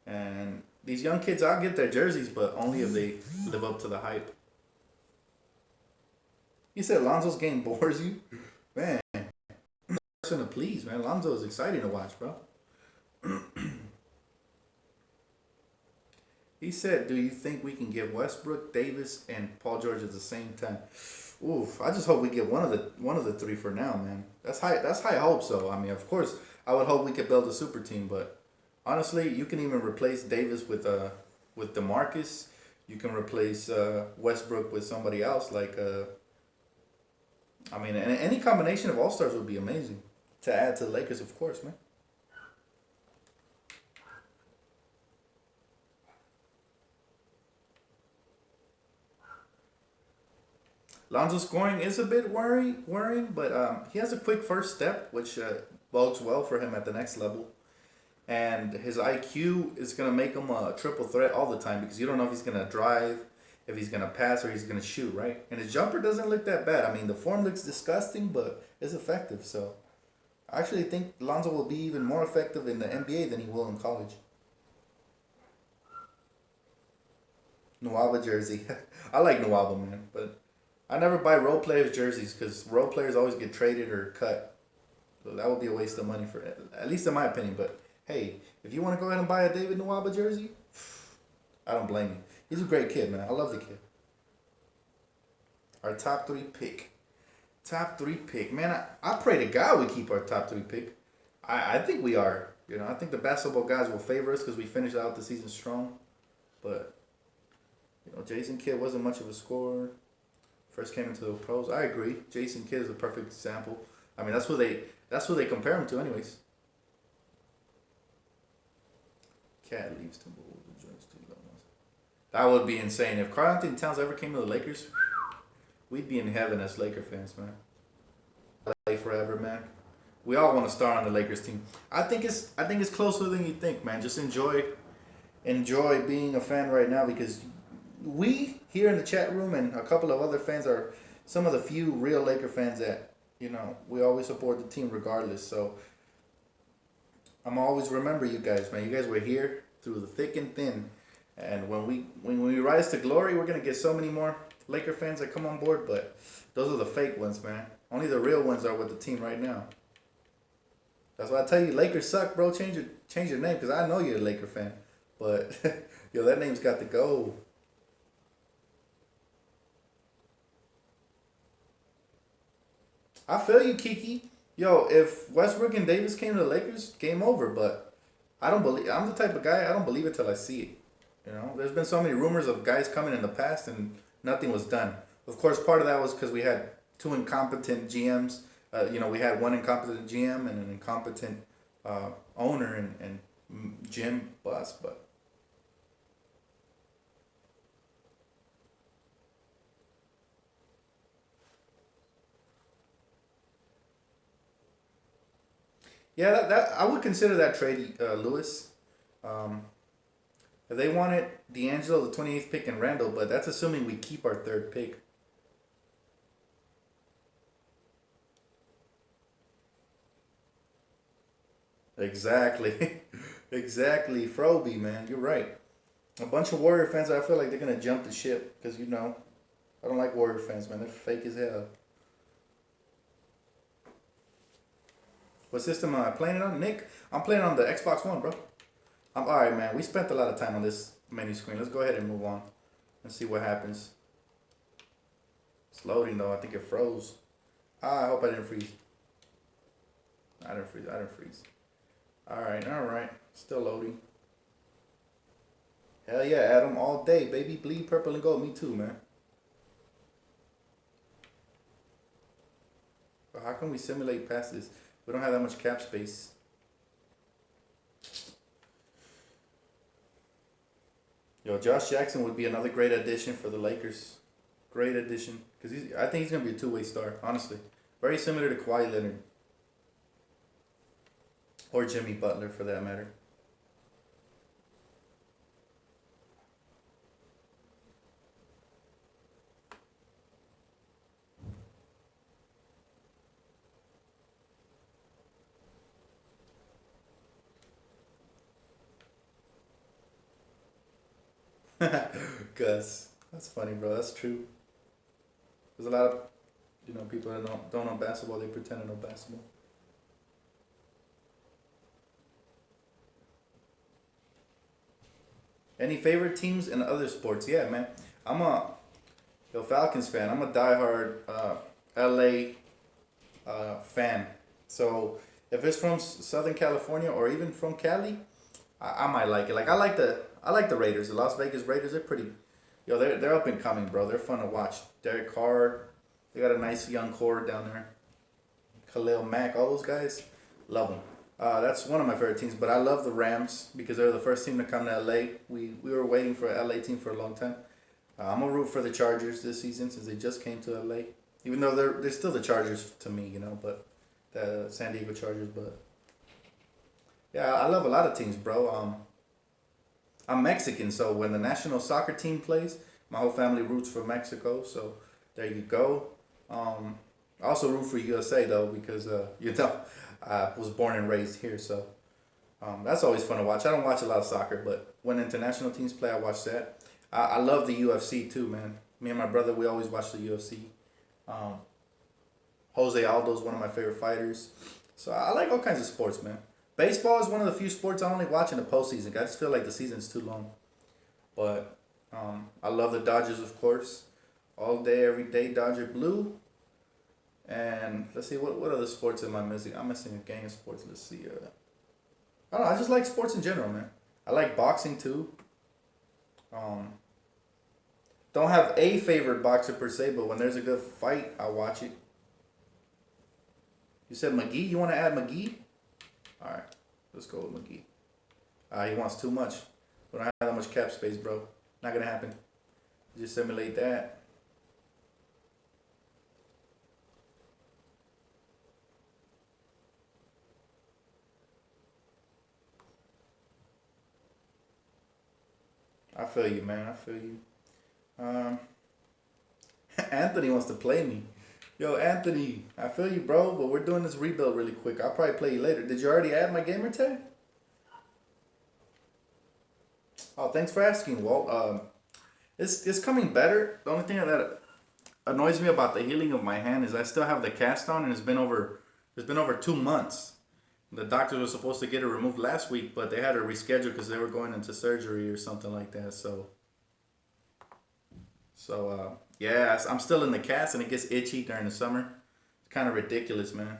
And these young kids, I'll get their jerseys, but only if they live up to the hype. You said Lonzo's game bores you? Man, person to please, man. Lonzo is exciting to watch, bro. He said, "Do you think we can get Westbrook, Davis, and Paul George at the same time?" Oof! I just hope we get one of the three for now, man. That's high. That's high hopes, though. I mean, of course, I would hope we could build a super team, but honestly, you can even replace Davis with DeMarcus. You can replace Westbrook with somebody else. Like, I mean, any combination of all stars would be amazing to add to the Lakers, of course, man. Lonzo scoring is a bit worrying, but he has a quick first step, which bodes well for him at the next level. And his IQ is gonna make him a triple threat all the time because you don't know if he's gonna drive, if he's gonna pass, or he's gonna shoot, right? And his jumper doesn't look that bad. I mean, the form looks disgusting, but it's effective. So I actually think Lonzo will be even more effective in the NBA than he will in college. Nuwaba jersey, I like Nuwaba, man, but I never buy role players jerseys because role players always get traded or cut. So that would be a waste of money for at least in my opinion. But hey, if you want to go ahead and buy a David Nwaba jersey, I don't blame you. He's a great kid, man. I love the kid. Our top three pick. Top three pick. Man, I pray to God we keep our top three pick. I think we are. You know, I think the basketball guys will favor us because we finished out the season strong. But, you know, Jason Kidd wasn't much of a scorer. First came into the pros. I agree. Jason Kidd is a perfect example. I mean, that's who they compare him to, anyways. Cat leaves Timberwolves and joins Cleveland. That would be insane. If Karl Anthony Towns ever came to the Lakers, we'd be in heaven as Laker fans, man. LA forever, man. We all want to star on the Lakers team. I think it's closer than you think, man. Just enjoy being a fan right now because we here in the chat room and a couple of other fans are some of the few real Laker fans that we always support the team regardless. So I'm always remember you guys, man. You guys were here through the thick and thin, and when we rise to glory, we're gonna get so many more Laker fans that come on board. But those are the fake ones, man. Only the real ones are with the team right now. That's why I tell you, Lakers suck, bro. Change your name because I know you're a Laker fan, but yo, that name's got to go. I feel you, Kiki. Yo, if Westbrook and Davis came to the Lakers, game over. But I don't believe. I'm the type of guy I don't believe it till I see it. There's been so many rumors of guys coming in the past and nothing was done. Of course, part of that was because we had two incompetent GMs. We had one incompetent GM and an incompetent owner and Jim Bus. But yeah, that I would consider that trade, Lewis. Um, if they wanted D'Angelo, the 28th pick, and Randall, but that's assuming we keep our third pick. Exactly. Exactly. Froby, man. You're right. A bunch of Warrior fans, I feel like they're going to jump the ship because, I don't like Warrior fans, man. They're fake as hell. What system am I playing it on? Nick? I'm playing on the Xbox One, bro. I'm alright, man. We spent a lot of time on this menu screen. Let's go ahead and move on and see what happens. It's loading, though. I think it froze. I hope I didn't freeze. I didn't freeze. I didn't freeze. Alright. Still loading. Hell yeah, Adam, all day, baby. Bleed purple and gold. Me too, man. How can we simulate past this? We don't have that much cap space. Yo, Josh Jackson would be another great addition for the Lakers. Great addition. Because I think he's going to be a two-way star, honestly. Very similar to Kawhi Leonard. Or Jimmy Butler, for that matter. Gus. That's funny, bro. That's true. There's a lot of, people that don't know basketball. They pretend to know basketball. Any favorite teams in other sports? Yeah, man. I'm a Falcons fan. I'm a diehard LA fan. So if it's from Southern California or even from Cali, I might like it. Like I like the Raiders. The Las Vegas Raiders. They're pretty. They're up and coming, bro. They're fun to watch. Derek Carr. They got a nice young core down there. Khalil Mack. All those guys. Love them. That's one of my favorite teams. But I love the Rams because they're the first team to come to LA. We were waiting for an LA team for a long time. I'm gonna root for the Chargers this season since they just came to LA. Even though they're still the Chargers to me, but the San Diego Chargers. But yeah, I love a lot of teams, bro. I'm Mexican, so when the national soccer team plays, my whole family roots for Mexico. So there you go. I also root for USA though because I was born and raised here, so that's always fun to watch. I don't watch a lot of soccer, but when international teams play, I watch that. I love the UFC too, man. Me and my brother, we always watch the UFC. Jose Aldo is one of my favorite fighters. So I like all kinds of sports, man. Baseball is one of the few sports I only watch in the postseason. I just feel like the season's too long. But I love the Dodgers, of course. All day, every day, Dodger blue. And let's see, what other sports am I missing? I'm missing a gang of sports. Let's see. I don't know. I just like sports in general, man. I like boxing too. Don't have a favorite boxer per se, but when there's a good fight, I watch it. You said McGee? You want to add McGee? All right, let's go with McGee. He wants too much. We don't have that much cap space, bro. Not gonna happen. Just simulate that. I feel you, man. I feel you. Um, Anthony wants to play me. Yo, Anthony, I feel you, bro, but we're doing this rebuild really quick. I'll probably play you later. Did you already add my gamer tag? Oh, thanks for asking, Walt. It's coming better. The only thing that annoys me about the healing of my hand is I still have the cast on, and it's been over 2 months. The doctors were supposed to get it removed last week, but they had to reschedule because they were going into surgery or something like that. So yeah, I'm still in the cast, and it gets itchy during the summer. It's kind of ridiculous, man.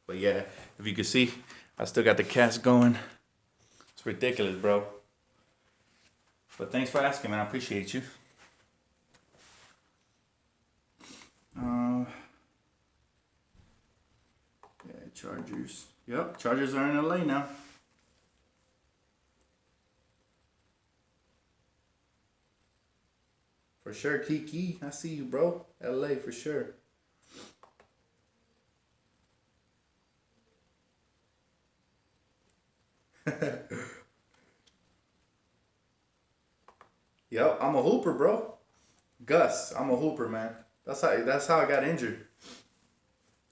But yeah, if you can see, I still got the cast going. It's ridiculous, bro. But thanks for asking, man. I appreciate you. Yeah, Chargers. Yep, Chargers are in LA now. For sure, Kiki. I see you, bro. LA for sure. Yep, I'm a hooper, bro. Gus, I'm a hooper, man. That's how I got injured.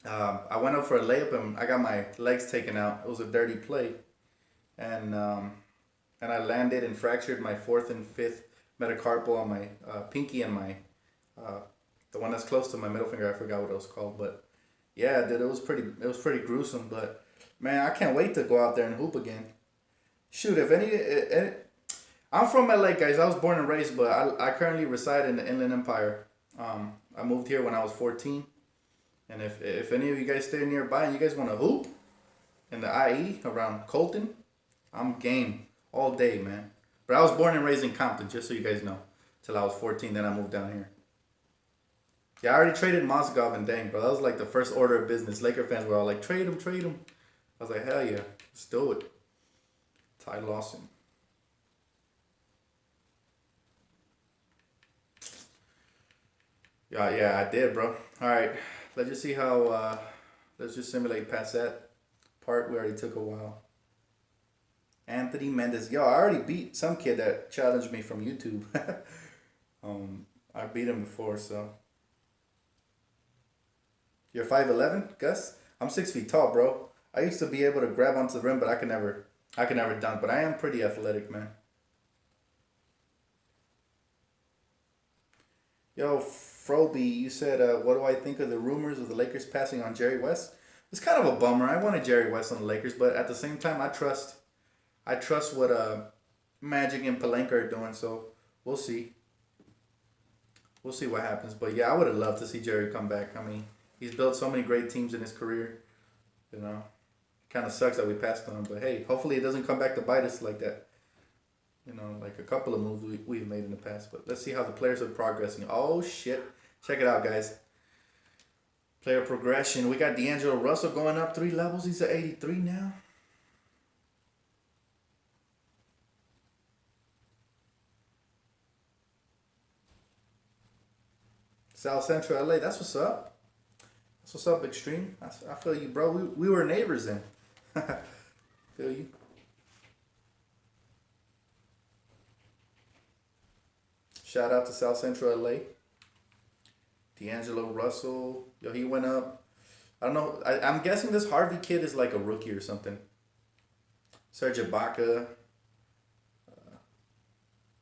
I went up for a layup and I got my legs taken out. It was a dirty play, and I landed and fractured my fourth and fifth metacarpal on my pinky and my the one that's close to my middle finger. I forgot what it was called, but yeah, dude, it was pretty gruesome. But man, I can't wait to go out there and hoop again. Shoot, if I'm from LA, guys. I was born and raised, but I currently reside in the Inland Empire. I moved here when I was 14. And if any of you guys stay nearby and you guys want to hoop in the IE around Colton, I'm game all day, man. But I was born and raised in Compton, just so you guys know, till I was 14. Then I moved down here. Yeah, I already traded Mozgov and Dang, bro. That was like the first order of business. Laker fans were all like, trade him, trade him. I was like, hell yeah, let's do it. Ty Lawson. Yeah, I did, bro. All right, let's just see how. Let's just simulate past that part. We already took a while. Anthony Mendez. Yo, I already beat some kid that challenged me from YouTube. I beat him before, so. You're 5'11", Gus? I'm 6 feet tall, bro. I used to be able to grab onto the rim, but I can never dunk. But I am pretty athletic, man. Yo, Froby, you said, what do I think of the rumors of the Lakers passing on Jerry West? It's kind of a bummer. I wanted Jerry West on the Lakers, but at the same time, I trust what Magic and Palenka are doing. So we'll see. We'll see what happens. But yeah, I would have loved to see Jerry come back. I mean, he's built so many great teams in his career. You know, kind of sucks that we passed on him. But hey, hopefully it doesn't come back to bite us like that. You know, like a couple of moves we've made in the past. But let's see how the players are progressing. Oh, shit. Check it out, guys. Player progression. We got D'Angelo Russell going up 3 levels. He's at 83 now. South Central LA. That's what's up. That's what's up, Extreme. I feel you, bro. We were neighbors then. Feel you. Shout out to South Central LA. D'Angelo Russell. Yo, he went up. I don't know. I'm guessing this Harvey kid is like a rookie or something. Serge Ibaka.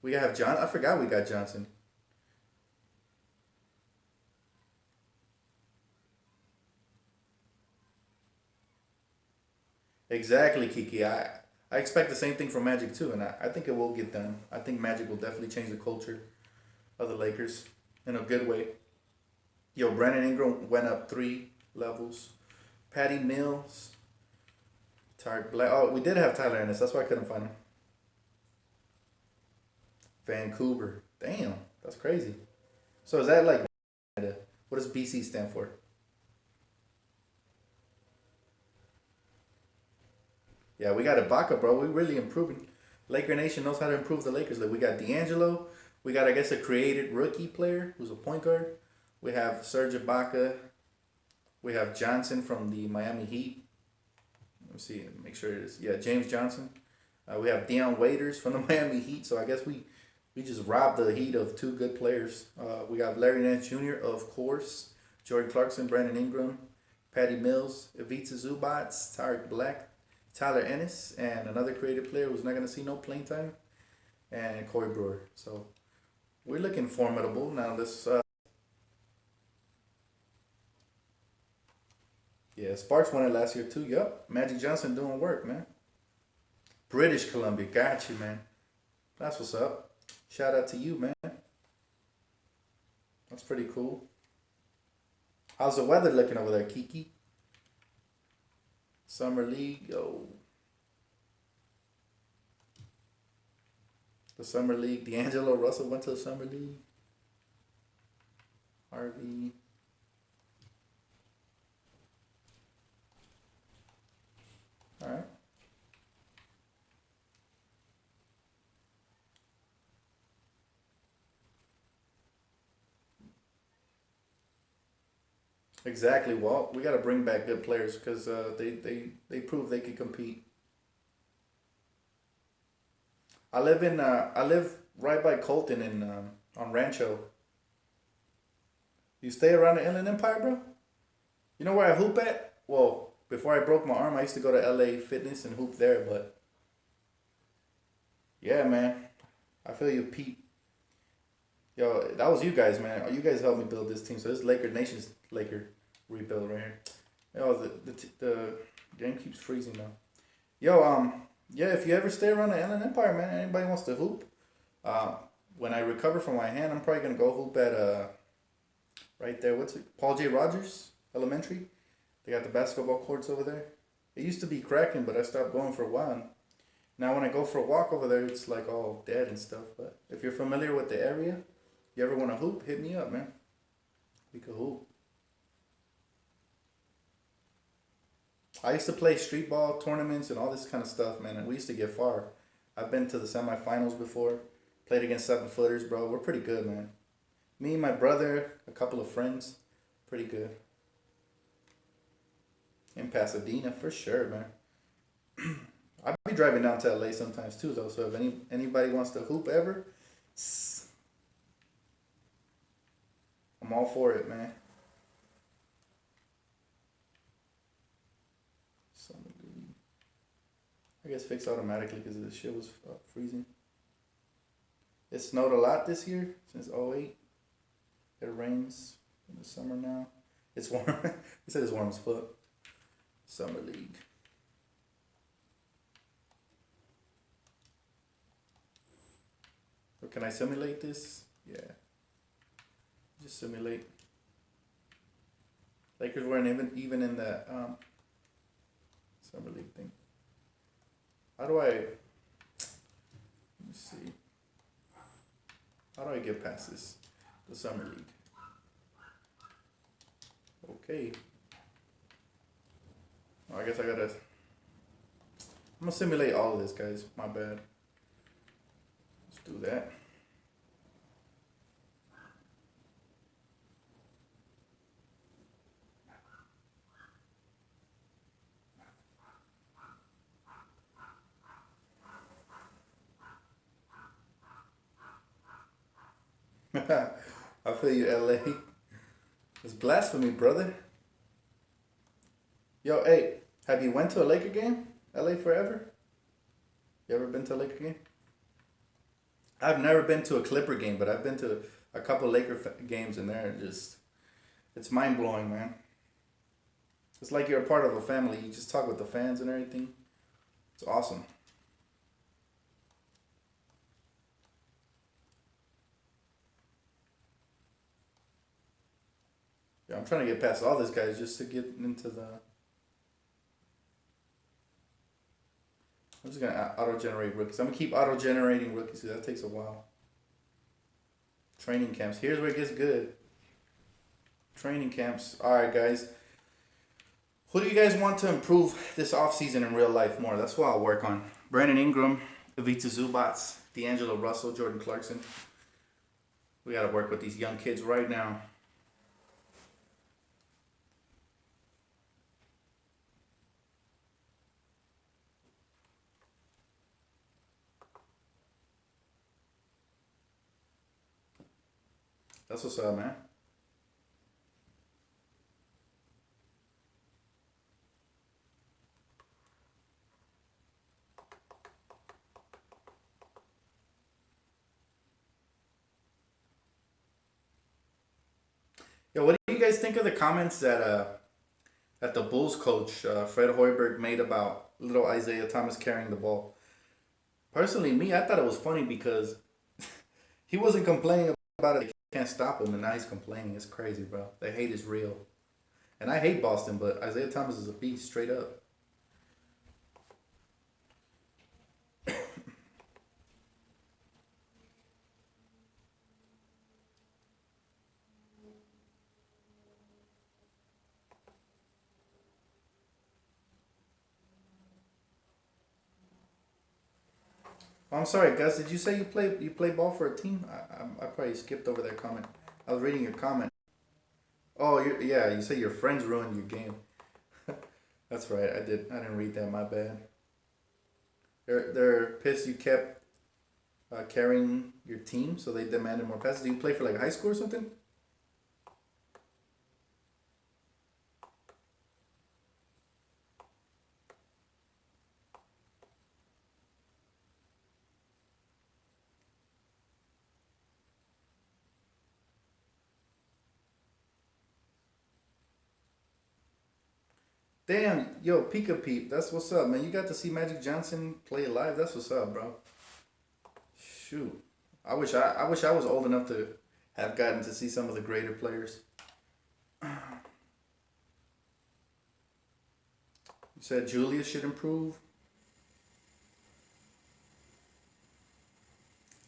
We have John. I forgot we got Johnson. Exactly, Kiki. I expect the same thing from Magic too, and I think it will get done. I think Magic will definitely change the culture of the Lakers in a good way. Yo, Brandon Ingram went up 3 levels. Patty Mills, Tarek Black. Oh, we did have Tyler Ennis. That's why I couldn't find him. Vancouver. Damn, that's crazy. So is that like what does BC stand for? Yeah, we got Ibaka, bro. We really improving. Laker Nation knows how to improve the Lakers. Like we got D'Angelo. We got, I guess, a created rookie player who's a point guard. We have Serge Ibaka. We have Johnson from the Miami Heat. Let me see, make sure it is. Yeah, James Johnson. We have Deion Waiters from the Miami Heat. So I guess we just robbed the Heat of 2 good players. We got Larry Nance Jr., of course. Jordan Clarkson, Brandon Ingram, Patty Mills, Ivica Zubats, Tarek Black, Tyler Ennis, and another creative player who's not going to see no playing time, and Corey Brewer. So we're looking formidable. Now this, yeah, Sparks won it last year too. Yup, Magic Johnson doing work, man. British Columbia, got you, man. That's what's up. Shout out to you, man. That's pretty cool. How's the weather looking over there, Kiki? Summer League, yo. The Summer League. D'Angelo Russell went to the Summer League. Harvey. All right. Exactly, Walt. We got to bring back good players because they prove they can compete. I live right by Colton in on Rancho. You stay around the Inland Empire, bro? You know where I hoop at? Well, before I broke my arm, I used to go to LA Fitness and hoop there. But yeah, man, I feel you, Pete. Yo, that was you guys, man. You guys helped me build this team. So this is Laker Nation's Laker rebuild right here. Yo, the game keeps freezing now. Yo, yeah, if you ever stay around the Inland Empire, man, anybody wants to hoop, uh, when I recover from my hand, I'm probably gonna go hoop at right there. What's it? Paul J. Rogers Elementary. They got the basketball courts over there. It used to be cracking, but I stopped going for a while. And now when I go for a walk over there, it's like all dead and stuff. But if you're familiar with the area, you ever want to hoop, hit me up, man. We could hoop. I used to play street ball tournaments and all this kind of stuff, man, and we used to get far. I've been to the semifinals before. Played against 7 footers, bro. We're pretty good, man. Me and my brother, a couple of friends, pretty good. In Pasadena, for sure, man. I'll be driving down to LA sometimes too, though. So if anybody wants to hoop ever, I'm all for it, man. I guess fixed automatically because the shit was freezing. It snowed a lot this year since '08. It rains in the summer now. It's warm. He said it's warm as fuck. Summer League. Or can I simulate this? Yeah. Just simulate. Lakers weren't even in that Summer League thing. How do I? Let me see. How do I get past this? The Summer League. Okay. Oh, I guess I gotta. I'm gonna simulate all of this, guys. My bad. Let's do that. I feel you, LA. It's blasphemy, brother. Yo, hey, have you went to a Laker game? LA forever? You ever been to a Laker game? I've never been to a Clipper game, but I've been to a couple Laker games, and they're just, it's mind blowing, man. It's like you're a part of a family. You just talk with the fans and everything. It's awesome. Yeah, I'm trying to get past all this, guys, just to get into the. I'm just gonna auto-generate rookies. I'm gonna keep auto-generating rookies because that takes a while. Training camps. Here's where it gets good. Training camps. All right, guys. Who do you guys want to improve this offseason in real life more? That's what I'll work on. Brandon Ingram, Ivica Zubats, D'Angelo Russell, Jordan Clarkson. We got to work with these young kids right now. That's what's up, man. Yo, what do you guys think of the comments that the Bulls coach Fred Hoiberg made about little Isaiah Thomas carrying the ball? Personally, me, I thought it was funny because he wasn't complaining about it. They can't stop him, and now he's complaining. It's crazy, bro. The hate is real. And I hate Boston, but Isaiah Thomas is a beast, straight up. Oh, I'm sorry, Gus. Did you say you play ball for a team? I probably skipped over that comment. I was reading your comment. Oh, yeah. You say your friends ruined your game. That's right. I didn't read that. My bad. They're pissed you kept carrying your team, so they demanded more passes. Do you play for like high school or something? Damn, yo, Pika Peep, that's what's up, man. You got to see Magic Johnson play live. That's what's up, bro. Shoot, I wish I was old enough to have gotten to see some of the greater players. You said Julius should improve.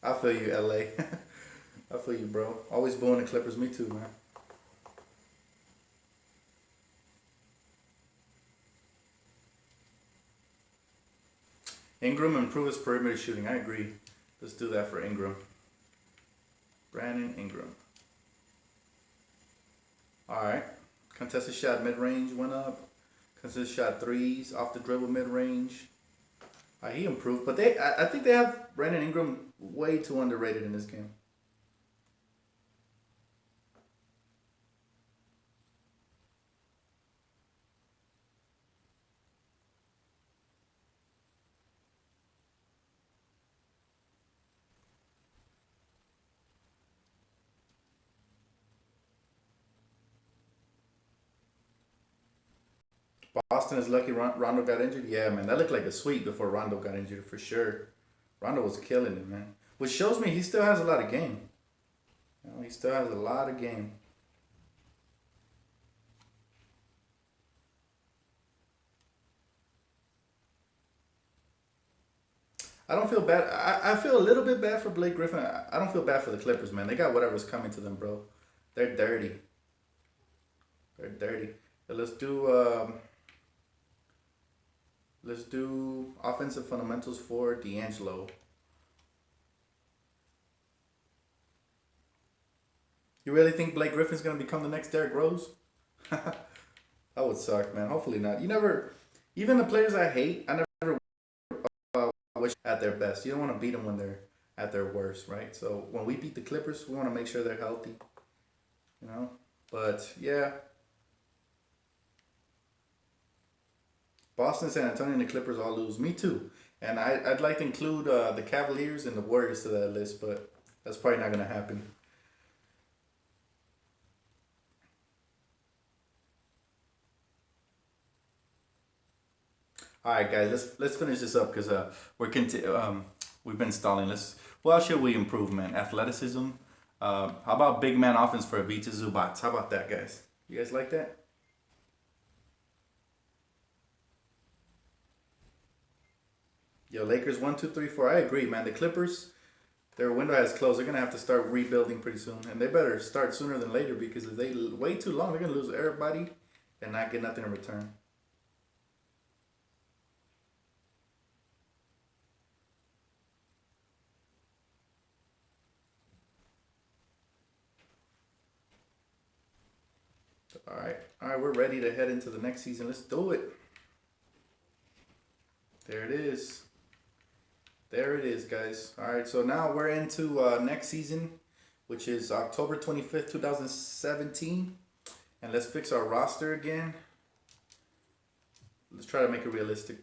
I feel you, LA. I feel you, bro. Always booing the Clippers. Me too, man. Ingram improve his perimeter shooting. I agree. Let's do that for Ingram. Brandon Ingram. All right. Contested shot mid range went up. Contested shot threes off the dribble mid range. He improved, but I think they have Brandon Ingram way too underrated in this game. Boston is lucky Rondo got injured. Yeah, man, that looked like a sweep before Rondo got injured for sure. Rondo was killing it, man. Which shows me he still has a lot of game. You know, he still has a lot of game. I don't feel bad. I feel a little bit bad for Blake Griffin. I don't feel bad for the Clippers, man. They got whatever's coming to them, bro. They're dirty. They're dirty. But let's do offensive fundamentals for D'Angelo. You really think Blake Griffin's gonna become the next Derrick Rose? That would suck, man. Hopefully not. You never, even the players I hate, I never wish at their best. You don't want to beat them when they're at their worst, right? So when we beat the Clippers, we want to make sure they're healthy, you know. But yeah, Boston, San Antonio, and the Clippers all lose. Me too. And I'd like to include the Cavaliers and the Warriors to that list, but that's probably not gonna happen. All right, guys, let's finish this up because we've been stalling. What else should we improve, man? Athleticism. How about big man offense for Avita Zubats? How about that, guys? You guys like that? Yo, Lakers 1, 2, 3, 4. I agree, man. The Clippers, their window has closed. They're gonna have to start rebuilding pretty soon, and they better start sooner than later because if they wait too long, they're gonna lose everybody and not get nothing in return. All right, we're ready to head into the next season. Let's do it. There it is. There it is, guys. All right, so now we're into next season, which is October 25th, 2017. And let's fix our roster again. Let's try to make it realistic.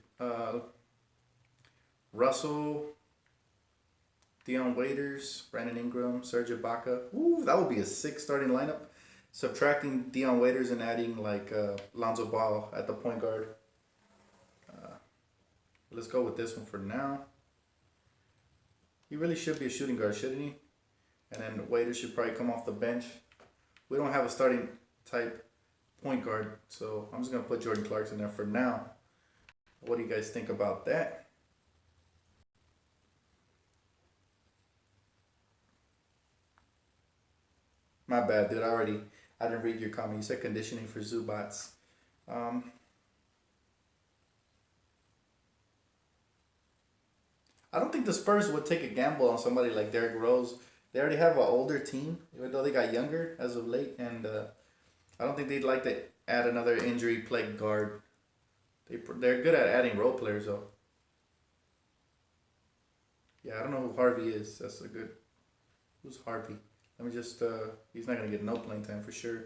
Russell, Dion Waiters, Brandon Ingram, Serge Ibaka. Ooh, that would be a sick starting lineup. Subtracting Dion Waiters and adding like Lonzo Ball at the point guard. Let's go with this one for now. He really should be a shooting guard, shouldn't he? And then Waiters should probably come off the bench. We don't have a starting type point guard, so I'm just going to put Jordan Clarkson there for now. What do you guys think about that? My bad, dude. I didn't read your comment. You said conditioning for Zubats. Um, I don't think the Spurs would take a gamble on somebody like Derrick Rose. They already have an older team, even though they got younger as of late, and I don't think they'd like to add another injury-plagued guard. They're good at adding role players, though. Yeah, I don't know who Harvey is. That's a good. Who's Harvey? Let me just. He's not gonna get no playing time for sure.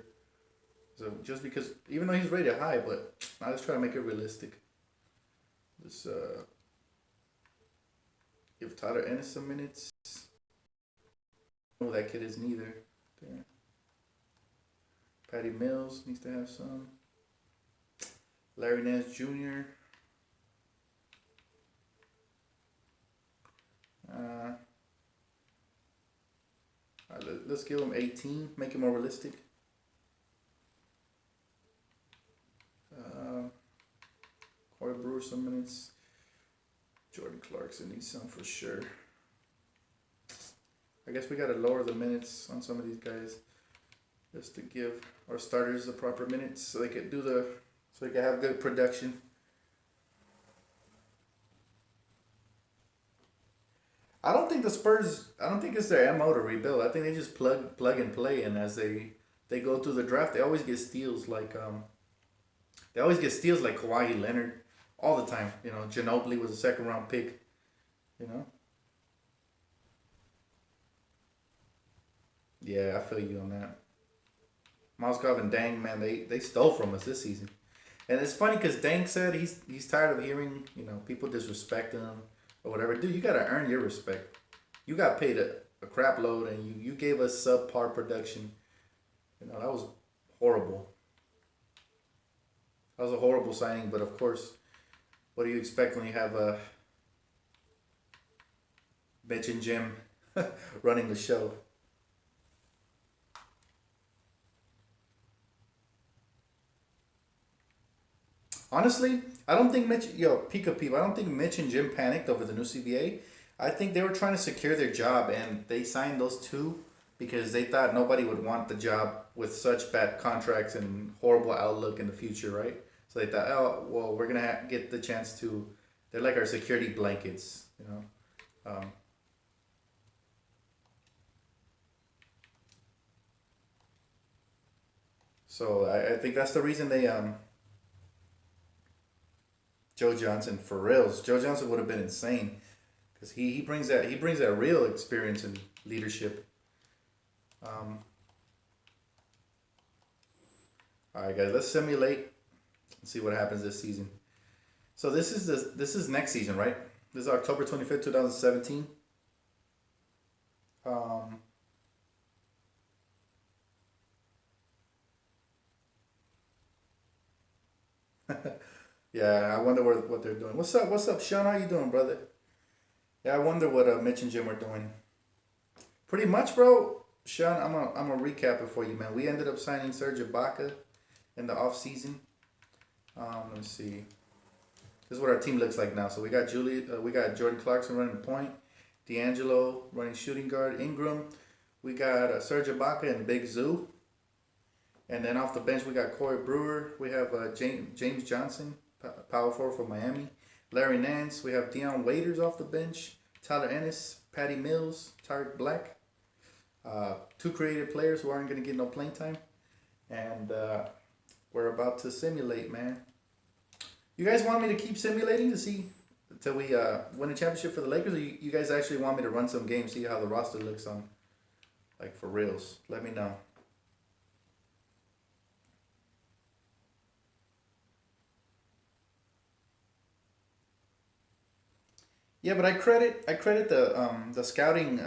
So just because, even though he's rated high, but I just try to make it realistic. Let's give Tyler Ennis some minutes. Oh, that kid is neither. There. Patty Mills needs to have some. Larry Nance Jr. Let's give him 18. Make it more realistic. Corey Brewer some minutes. Jordan Clarkson needs some for sure. I guess we gotta lower the minutes on some of these guys just to give our starters the proper minutes so they can have good production. I don't think the Spurs. I don't think it's their MO to rebuild. I think they just plug and play, and as they go through the draft, they always get steals like Kawhi Leonard all the time. You know, Ginobili was a second round pick. You know, yeah, I feel you on that. Moskov and Dang, man, they stole from us this season. And it's funny because Dang said he's tired of hearing people disrespecting him or whatever. Dude, you gotta earn your respect. You got paid a crap load, and you gave us subpar production. That was horrible. That was a horrible signing. But of course, what do you expect when you have Mitch and Jim running the show? Honestly, I don't think Pika Peep, I don't think Mitch and Jim panicked over the new CBA. I think they were trying to secure their job, and they signed those two because they thought nobody would want the job with such bad contracts and horrible outlook in the future, right? So they thought, oh, well, we're going to get the chance to, they're like our security blankets. Um, so I think that's the reason Joe Johnson, for reals, Joe Johnson would have been insane because he brings that real experience and leadership. Um, all right, guys, let's simulate and see what happens this season. So this is next season, right? This is October 25th, 2017. Um, yeah, I wonder what they're doing. What's up? What's up, Sean? How you doing, brother? Yeah, I wonder what Mitch and Jim are doing. Pretty much, bro. Sean, I'm gonna recap it for you, man. We ended up signing Serge Ibaka in the off season. Let me see. This is what our team looks like now. So we got Jordan Clarkson running point, D'Angelo running shooting guard, Ingram. We got Serge Ibaka and Big Zoo, and then off the bench we got Corey Brewer. We have James Johnson, power forward for Miami. Larry Nance. We have Deion Waiters off the bench. Tyler Ennis, Patty Mills, Tarek Black. Two creative players who aren't going to get no playing time. And we're about to simulate, man. You guys want me to keep simulating to see until we win a championship for the Lakers, or you guys actually want me to run some games, see how the roster looks on, like, for reals? Let me know. Yeah, but I credit the scouting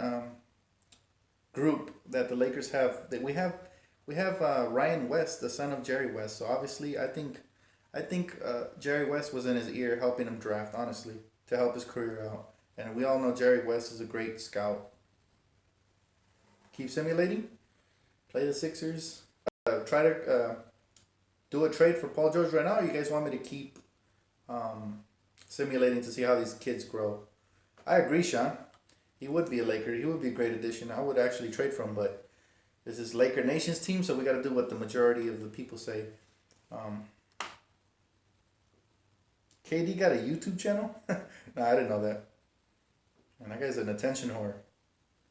group that the Lakers have. That we have Ryan West, the son of Jerry West. So obviously, I think Jerry West was in his ear helping him draft. Honestly, to help his career out. And we all know Jerry West is a great scout. Keep simulating. Play the Sixers. Try to do a trade for Paul George right now. Or you guys want me to keep um, simulating to see how these kids grow? I agree, Sean. He would be a Laker. He would be a great addition. I would actually trade for him, but this is Laker Nation's team, so we got to do what the majority of the people say. Um, KD got a YouTube channel? No, I didn't know that. And that guy's an attention whore.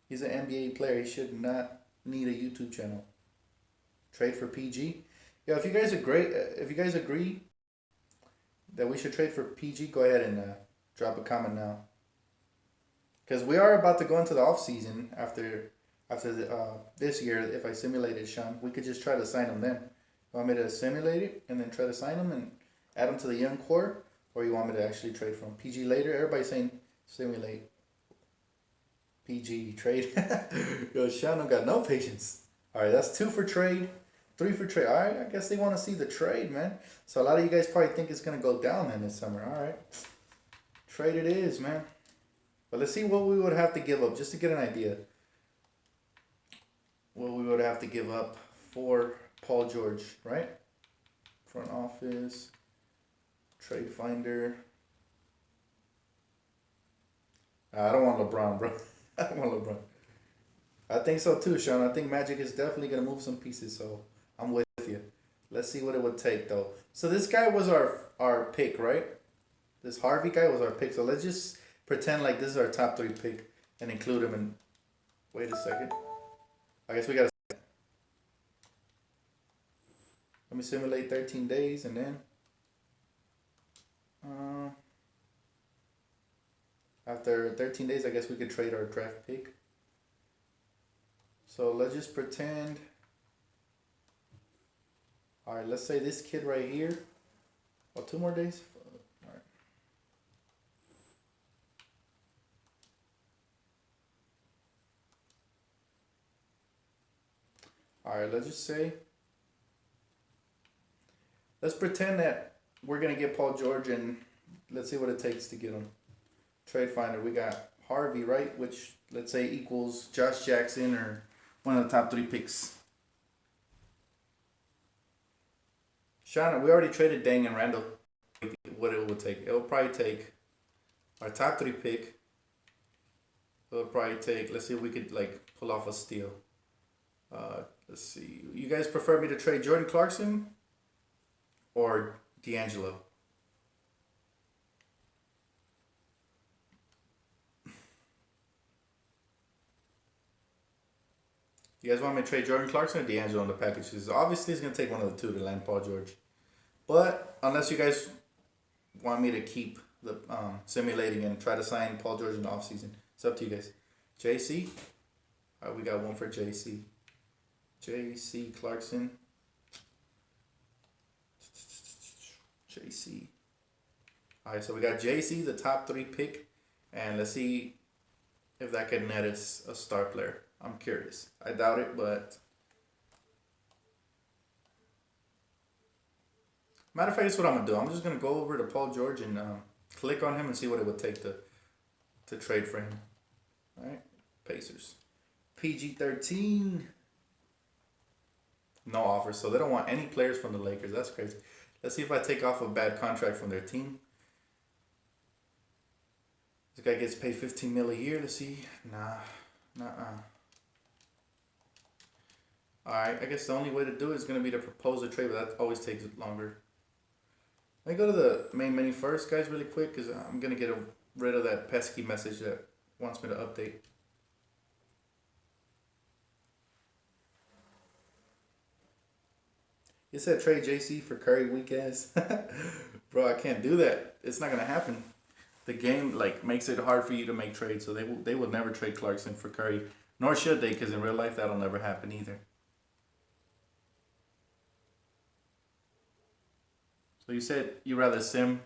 He's an NBA player. He should not need a YouTube channel. Trade for PG. Yeah, if you guys agree that we should trade for PG, go ahead and drop a comment now. Because we are about to go into the off season after this year. If I simulate it, Sean, we could just try to sign him then. You want me to simulate it and then try to sign him and add him to the young core, or you want me to actually trade for him? PG later. Everybody's saying simulate. PG trade. Yo, Sean don't got no patience. All right, that's 2 for trade, 3 for trade. All right, I guess they want to see the trade, man. So a lot of you guys probably think it's gonna go down then this summer. All right, trade it is, man. But let's see what we would have to give up just to get an idea. What we would have to give up for Paul George, right? Front office, trade finder. I don't want LeBron, bro. I don't want LeBron. I think so too, Sean. I think Magic is definitely gonna move some pieces, so I'm with you. Let's see what it would take though. So this guy was our pick, right? This Harvey guy was our pick. So let's just pretend like this is our top 3 pick. and include him in. Wait a second. I guess we gotta. Let me simulate 13 days and then. Uh, After 13 days, I guess we could trade our draft pick. So let's just pretend. All right, let's say this kid right here. Oh, 2 more days. All right. All right, let's just say. Let's pretend that we're gonna get Paul George, and let's see what it takes to get him. Trade Finder, we got Harvey, right? Which let's say equals Josh Jackson or one of the top 3 picks. Shauna, we already traded Dang and Randall. What it will take? It will probably take our top 3 pick. It will probably take. Let's see if we could like pull off a steal. Let's see. You guys prefer me to trade Jordan Clarkson or D'Angelo? You guys want me to trade Jordan Clarkson or D'Angelo in the package? Because obviously it's going to take one of the two to land Paul George. But unless you guys want me to keep the simulating and try to sign Paul George in the offseason, it's up to you guys. JC? All right, we got one for JC. JC Clarkson. JC. All right, so we got JC, the top 3 pick. And let's see if that could net us a star player. I'm curious. I doubt it, but matter of fact, that's what I'm gonna do. I'm just gonna go over to Paul George and click on him and see what it would take to trade for him. All right, Pacers. PG-13. No offer, so they don't want any players from the Lakers. That's crazy. Let's see if I take off a bad contract from their team. This guy gets paid $15 million a year. Let's see. Nah. Alright, I guess the only way to do it is going to be to propose a trade, but that always takes longer. Let me go to the main menu first, guys, really quick, because I'm going to get rid of that pesky message that wants me to update. You said trade JC for Curry, weak ass. Bro, I can't do that. It's not going to happen. The game makes it hard for you to make trades, so they will never trade Clarkson for Curry, nor should they, because in real life that'll never happen either. So you said you rather sim,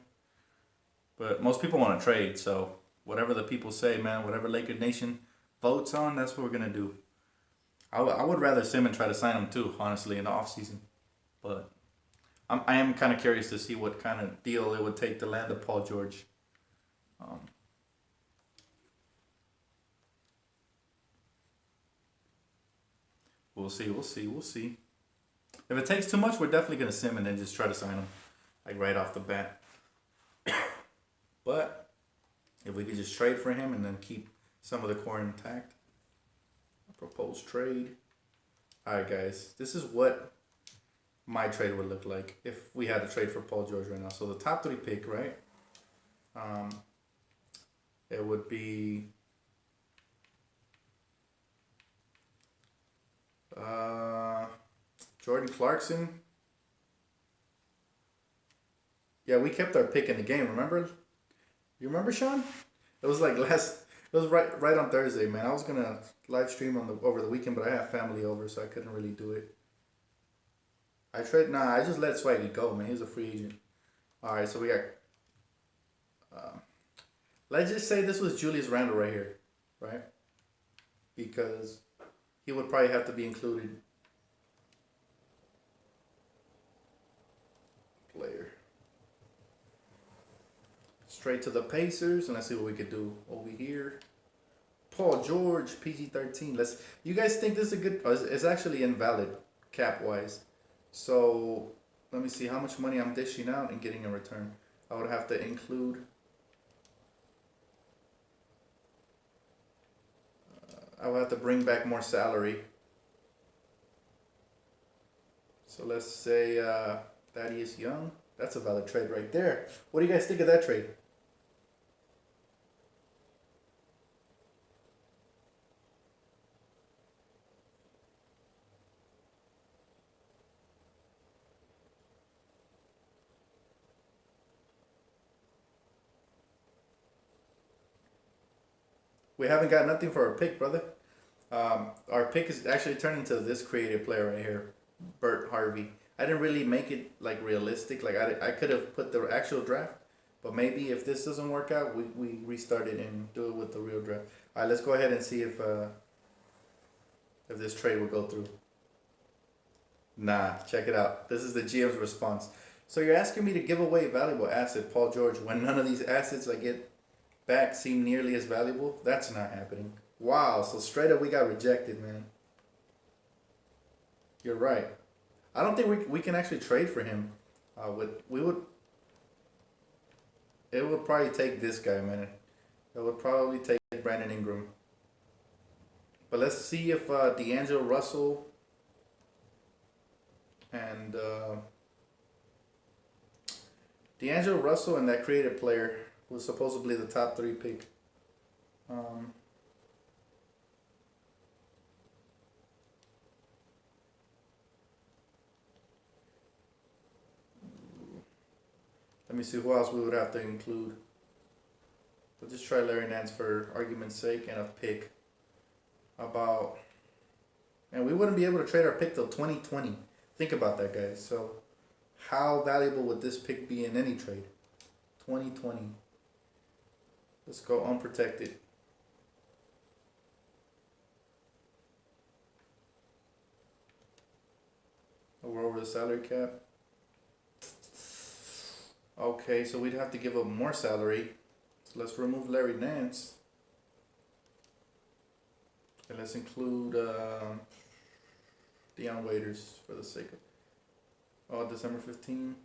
but most people want to trade. So whatever the people say, man, whatever Laker Nation votes on, that's what we're gonna do. I would rather sim and try to sign him too, honestly, in the offseason. But I am kind of curious to see what kind of deal it would take to land a Paul George. We'll see. If it takes too much, we're definitely gonna sim and then just try to sign him, like right off the bat. But if we could just trade for him and then keep some of the core intact, a proposed trade. All right, guys, this is what my trade would look like if we had to trade for Paul George right now. So the top 3 pick, right? It would be Jordan Clarkson. Yeah, we kept our pick in the game, remember? You remember, Sean? It was like it was right on Thursday, man. I was gonna live stream over the weekend, but I had family over, so I couldn't really do it. I just let Swaggy go, man. He's a free agent. All right, so we got. Let's just say this was Julius Randle right here, right? Because he would probably have to be included. Player. Straight to the Pacers, and let's see what we could do over here. Paul George, PG-13. You guys think this is a good? It's actually invalid cap wise. So let me see how much money I'm dishing out and getting in return. I would have to include. I would have to bring back more salary. So let's say Thaddeus Young. That's a valid trade right there. What do you guys think of that trade? We haven't got nothing for our pick, brother. Our pick is actually turned into this creative player right here, Bert Harvey. I didn't really make it like realistic. Like I could have put the actual draft, but maybe if this doesn't work out, we restart it and do it with the real draft. All right, let's go ahead and see if this trade will go through. Nah, check it out. This is the GM's response. So you're asking me to give away a valuable asset, Paul George, when none of these assets I get back seem nearly as valuable? That's not happening. Wow, so straight up we got rejected, man. You're right. I don't think we can actually trade for him. We would. It would probably take this guy, man. It would probably take Brandon Ingram. But let's see if D'Angelo Russell and D'Angelo Russell and that creative player was supposedly the top 3 pick. Let me see who else we would have to include. We'll just try Larry Nance for argument's sake and a pick. About, and we wouldn't be able to trade our pick till 2020. Think about that, guys. So, how valuable would this pick be in any trade? 2020. Let's go unprotected. We're over the salary cap. Okay, so we'd have to give up more salary. So let's remove Larry Nance. And let's include Deion Waiters for the sake of December 15.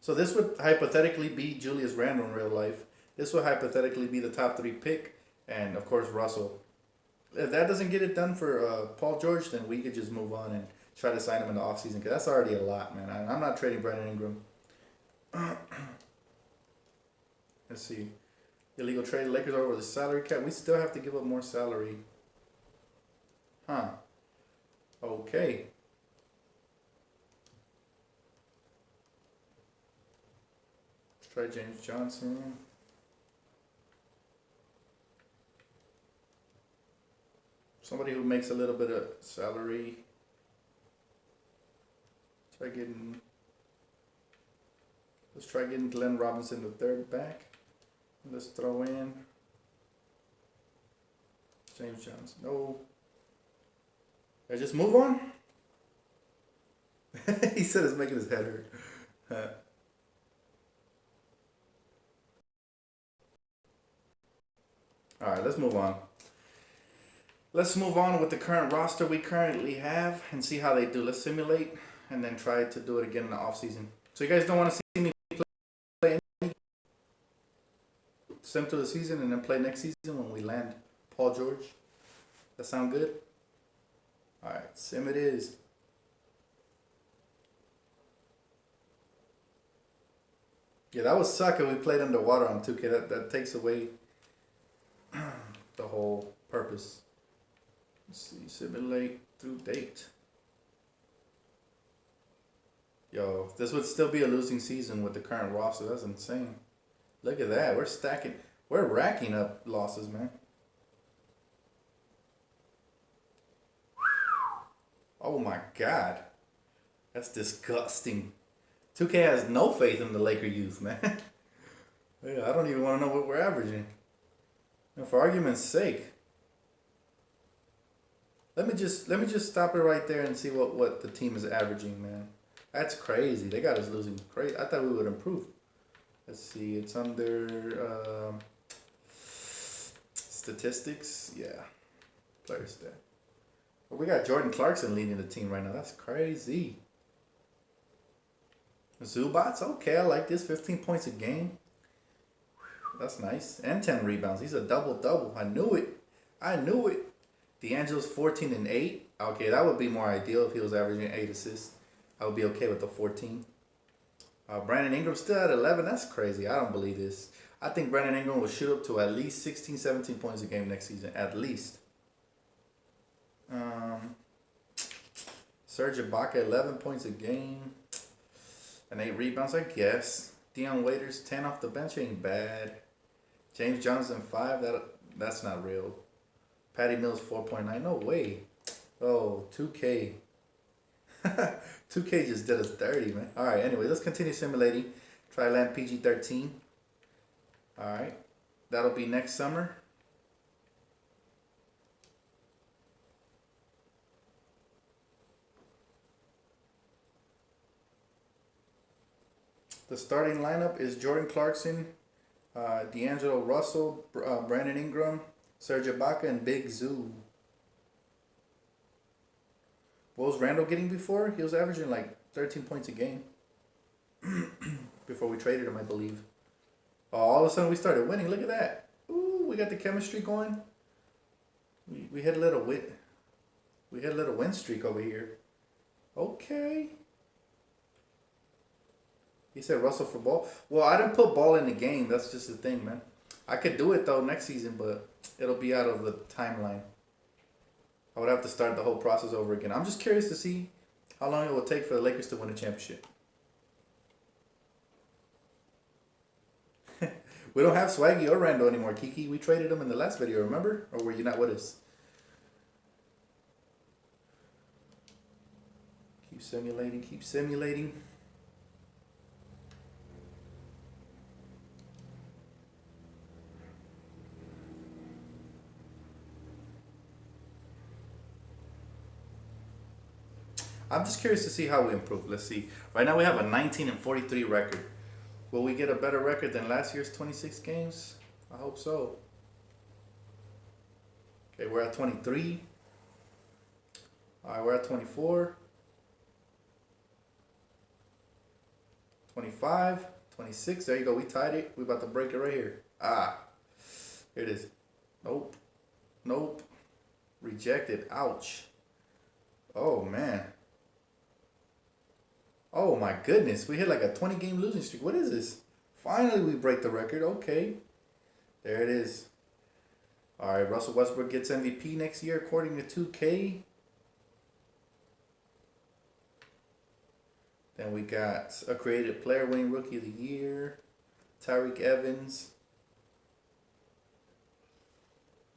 So this would hypothetically be Julius Randle in real life. This would hypothetically be the top 3 pick. And of course Russell. If that doesn't get it done for Paul George, then we could just move on and try to sign him in the offseason, because that's already a lot, man. I'm not trading Brandon Ingram. Let's see. Illegal trade. Lakers over the salary cap. We still have to give up more salary. Huh. Okay. Let's try James Johnson. Somebody who makes a little bit of salary. Let's try getting Glenn Robinson the third back. Let's throw in James Johnson. No. I just move on? He said it's making his head hurt. Alright, let's move on. Let's move on with the current roster we currently have and see how they do. Let's simulate and then try to do it again in the offseason. So you guys don't want to see me play any sim to the season and then play next season when we land Paul George? That sound good? Alright, sim it is. Yeah, that would suck if we played underwater on 2K. That takes away the whole purpose. Let's see, simulate through date. Yo, this would still be a losing season with the current roster. That's insane. Look at that. We're racking up losses, man. Oh my God. That's disgusting. 2K has no faith in the Laker youth, man. Yeah, I don't even want to know what we're averaging. And for argument's sake, let me just stop it right there and see what the team is averaging, man. That's crazy. They got us losing crazy. I thought we would improve. Let's see. It's under statistics. Yeah. Player stat. But we got Jordan Clarkson leading the team right now. That's crazy. Zubats. Okay, I like this. 15 points a game. That's nice. And 10 rebounds. He's a double-double. I knew it. D'Angelo's 14 and 8. Okay, that would be more ideal if he was averaging 8 assists. I would be okay with the 14. Brandon Ingram still at 11. That's crazy. I don't believe this. I think Brandon Ingram will shoot up to at least 16, 17 points a game next season. At least. Serge Ibaka, 11 points a game. And 8 rebounds, I guess. Deion Waiters 10 off the bench ain't bad. James Johnson 5. That's not real. Patty Mills 4.9. No way. Oh, 2K. 2K just did us dirty, man. All right. Anyway, let's continue simulating. Try land PG-13. All right. That'll be next summer. The starting lineup is Jordan Clarkson, D'Angelo Russell, Brandon Ingram, Serge Ibaka, and Big Zoo. What was Randall getting before? He was averaging like 13 points a game before we traded him, I believe. Oh, all of a sudden we started winning. Look at that. Ooh, we got the chemistry going. We had a little win streak over here. Okay. He said Russell for Ball. Well, I didn't put Ball in the game. That's just the thing, man. I could do it, though, next season, but it'll be out of the timeline. I would have to start the whole process over again. I'm just curious to see how long it will take for the Lakers to win a championship. We don't have Swaggy or Randall anymore, Kiki. We traded them in the last video, remember? Or were you not with us? Keep simulating, keep simulating. I'm just curious to see how we improve. Let's see. Right now we have a 19-43 record. Will we get a better record than last year's 26 games? I hope so. Okay, we're at 23. All right, we're at 24. 25. 26. There you go. We tied it. We about to break it right here. Ah. Here it is. Nope. Nope. Rejected. Ouch. Oh, man. Oh my goodness, we hit like a 20-game losing streak. What is this? Finally, we break the record. Okay. There it is. All right, Russell Westbrook gets MVP next year according to 2K. Then we got a creative player winning Rookie of the Year. Tyreek Evans.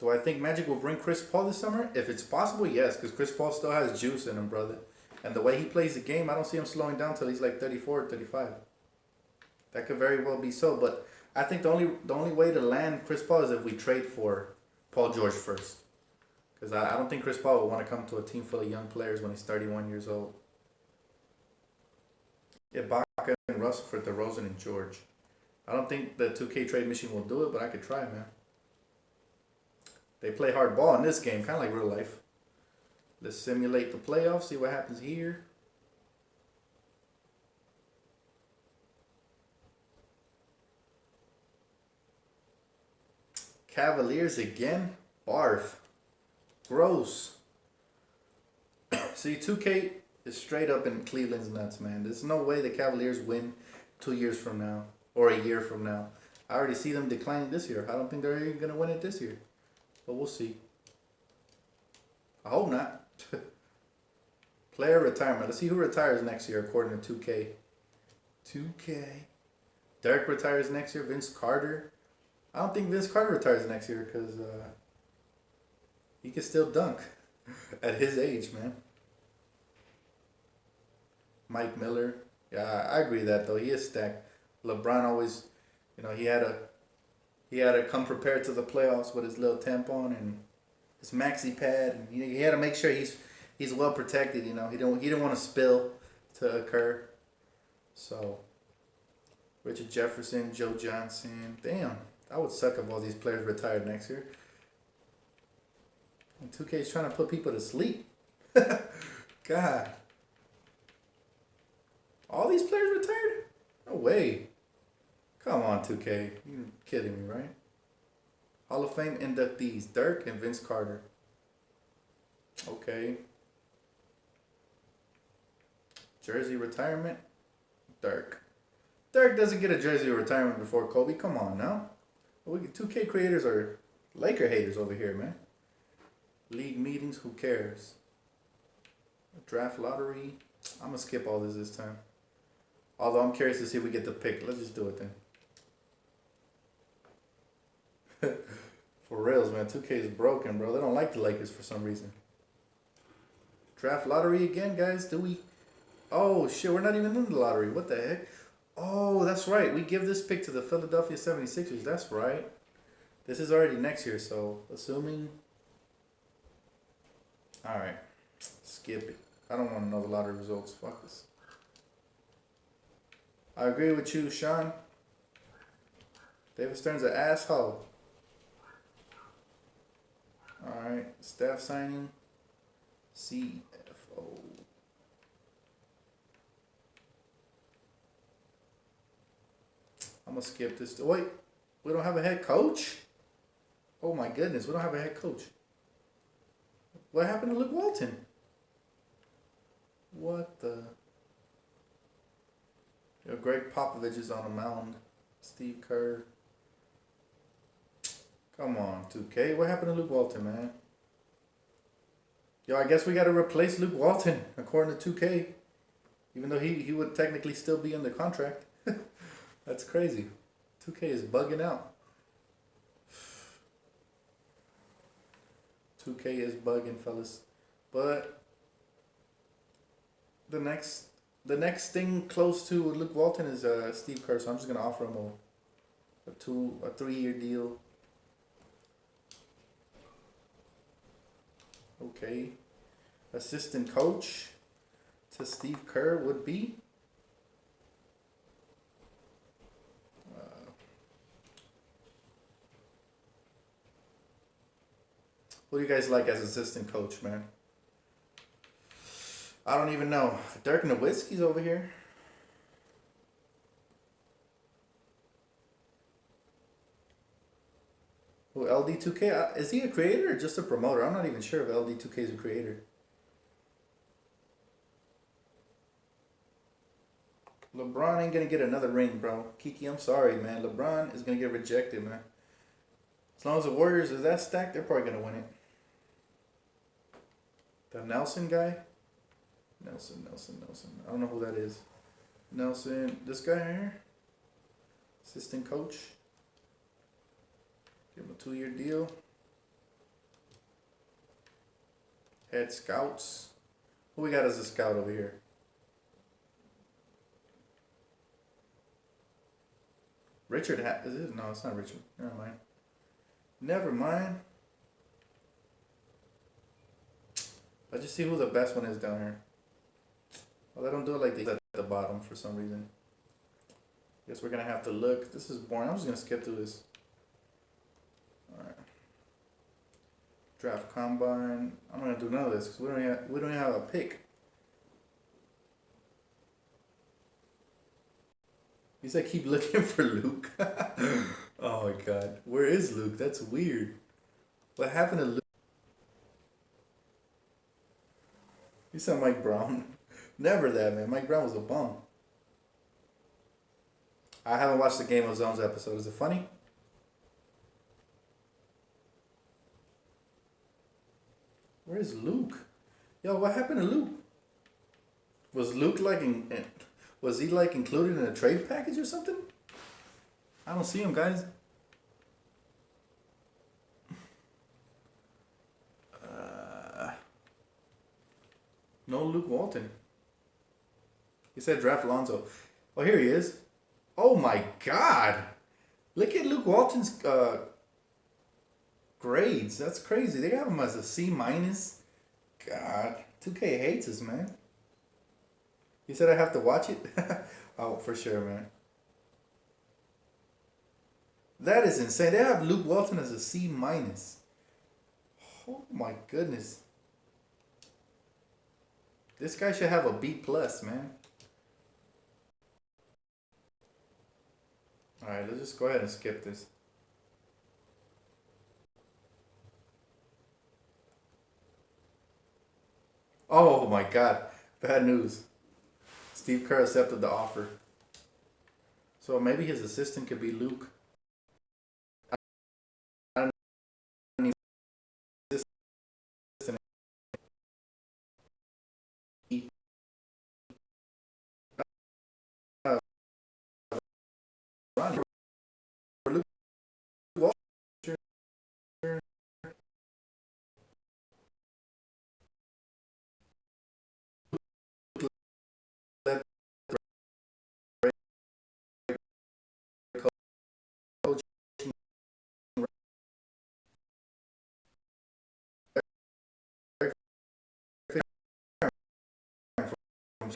Do I think Magic will bring Chris Paul this summer? If it's possible, yes, because Chris Paul still has juice in him, brother. And the way he plays the game, I don't see him slowing down till he's like 34 or 35. That could very well be so. But I think the only way to land Chris Paul is if we trade for Paul George first. Because I don't think Chris Paul will want to come to a team full of young players when he's 31 years old. Ibaka and Russell for DeRozan and George. I don't think the 2K trade machine will do it, but I could try, man. They play hard ball in this game, kind of like real life. Let's simulate the playoffs, see what happens here. Cavaliers again? Barf. Gross. See, 2K is straight up in Cleveland's nuts, man. There's no way the Cavaliers win 2 years from now or a year from now. I already see them declining this year. I don't think they're even going to win it this year. But we'll see. I hope not. Player retirement. Let's see who retires next year according to 2K. 2K. Dirk retires next year. Vince Carter. I don't think Vince Carter retires next year because he can still dunk at his age, man. Mike Miller. Yeah, I agree with that though. He is stacked. LeBron always, he had to come prepared to the playoffs with his little tampon and his maxi pad, and he had to make sure he's well protected. He didn't want a spill to occur. So Richard Jefferson, Joe Johnson. Damn, that would suck if all these players retired next year. And 2K is trying to put people to sleep. God. All these players retired? No way. Come on, 2K. You're kidding me, right? Hall of Fame inductees, Dirk and Vince Carter. Okay. Jersey retirement, Dirk. Dirk doesn't get a jersey retirement before Kobe. Come on now. 2K creators are Laker haters over here, man. League meetings, who cares? Draft lottery. I'm going to skip all this time. Although I'm curious to see if we get the pick. Let's just do it then. For reals, man. 2K is broken, bro. They don't like the Lakers for some reason. Draft lottery again, guys? Do we? Oh, shit. We're not even in the lottery. What the heck? Oh, that's right. We give this pick to the Philadelphia 76ers. That's right. This is already next year, so assuming... Alright. Skip it. I don't want to know the lottery results. Fuck this. I agree with you, Sean. David Stern's an asshole. Alright. Staff signing. CFO. I'm going to skip this. Wait. We don't have a head coach? Oh my goodness. We don't have a head coach. What happened to Luke Walton? What the... Yo, Greg Popovich is on the mound. Steve Kerr. Come on, 2K. What happened to Luke Walton, man? Yo, I guess we got to replace Luke Walton, according to 2K. Even though he would technically still be under contract. That's crazy. 2K is bugging out. 2K is bugging, fellas. But the next thing close to Luke Walton is Steve Kerr. So I'm just gonna offer him a 3-year deal. Okay. Assistant coach to Steve Kerr would be who do you guys like as assistant coach, man? I don't even know. Dirk Nowitzki's over here. Who, LD2K? Is he a creator or just a promoter? I'm not even sure if LD2K is a creator. LeBron ain't gonna get another ring, bro. Kiki, I'm sorry, man. LeBron is gonna get rejected, man. As long as the Warriors is that stacked, they're probably gonna win it. The Nelson guy? Nelson. I don't know who that is. Nelson, this guy here? Assistant coach. Give him a 2-year deal. Head scouts. Who we got as a scout over here? Richard is it? No, it's not Richard. Never mind. Let's just see who the best one is down here. Well, they don't do it like this at the bottom for some reason. Guess we're gonna have to look. This is boring. I'm just gonna skip through this. Alright. Draft combine. I'm not gonna do none of this because we don't even have a pick. He said keep looking for Luke. Oh my god. Where is Luke? That's weird. What happened to Luke? You said Mike Brown. Never that, man. Mike Brown was a bum. I haven't watched the Game of Zones episode. Is it funny? Where's Luke? Yo, what happened to Luke? Was Luke like was he like included in a trade package or something? I don't see him, guys. No Luke Walton. He said draft Lonzo. Oh, here he is. Oh my God. Look at Luke Walton's grades. That's crazy. They have him as a C minus. God. 2K hates us, man. He said I have to watch it? Oh, for sure, man. That is insane. They have Luke Walton as a C minus. Oh my goodness. This guy should have a B plus, man. Alright, let's just go ahead and skip this. Oh my God. Bad news. Steve Kerr accepted the offer. So maybe his assistant could be Luke. I don't know. Ronnie. For Luke Walsh. Let coach from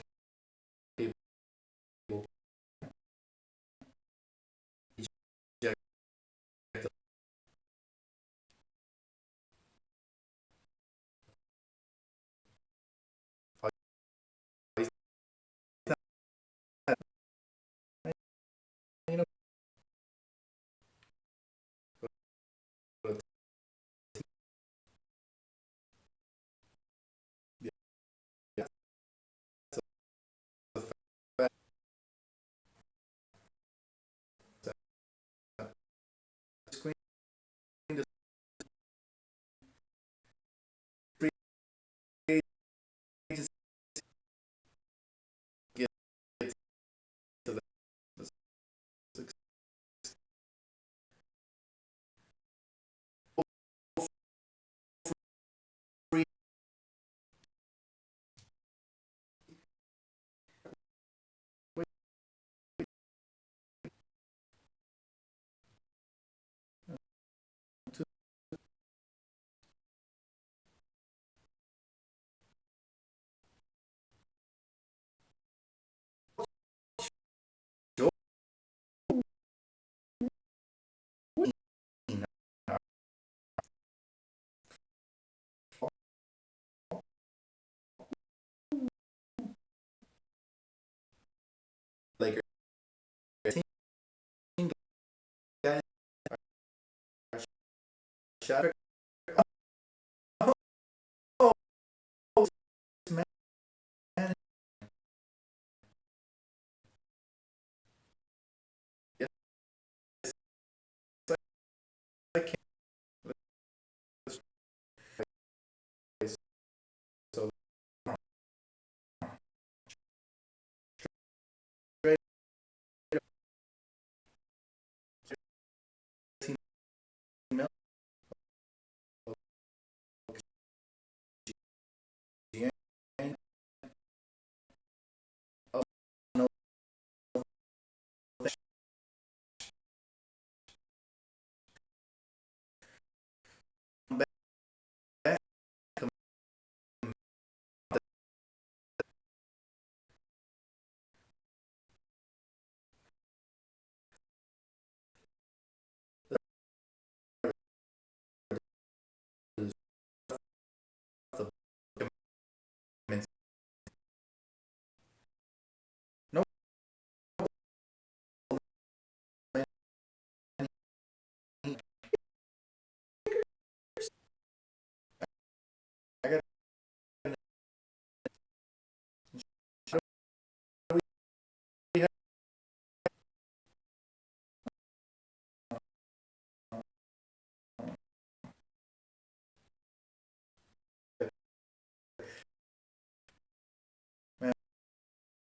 you know, yeah, that's a fact. Screen to free agency get to the free to Joe Lakers team guys are shattered. Oh, oh, oh, man, yes, I can't. So straight team email. Oh, no, come back. Come no, man, I got man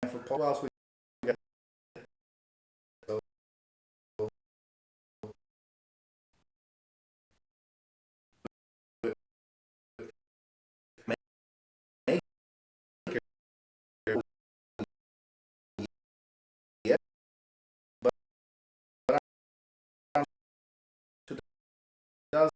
for Paul. Who else we got? So, make yeah, but I'm 2000.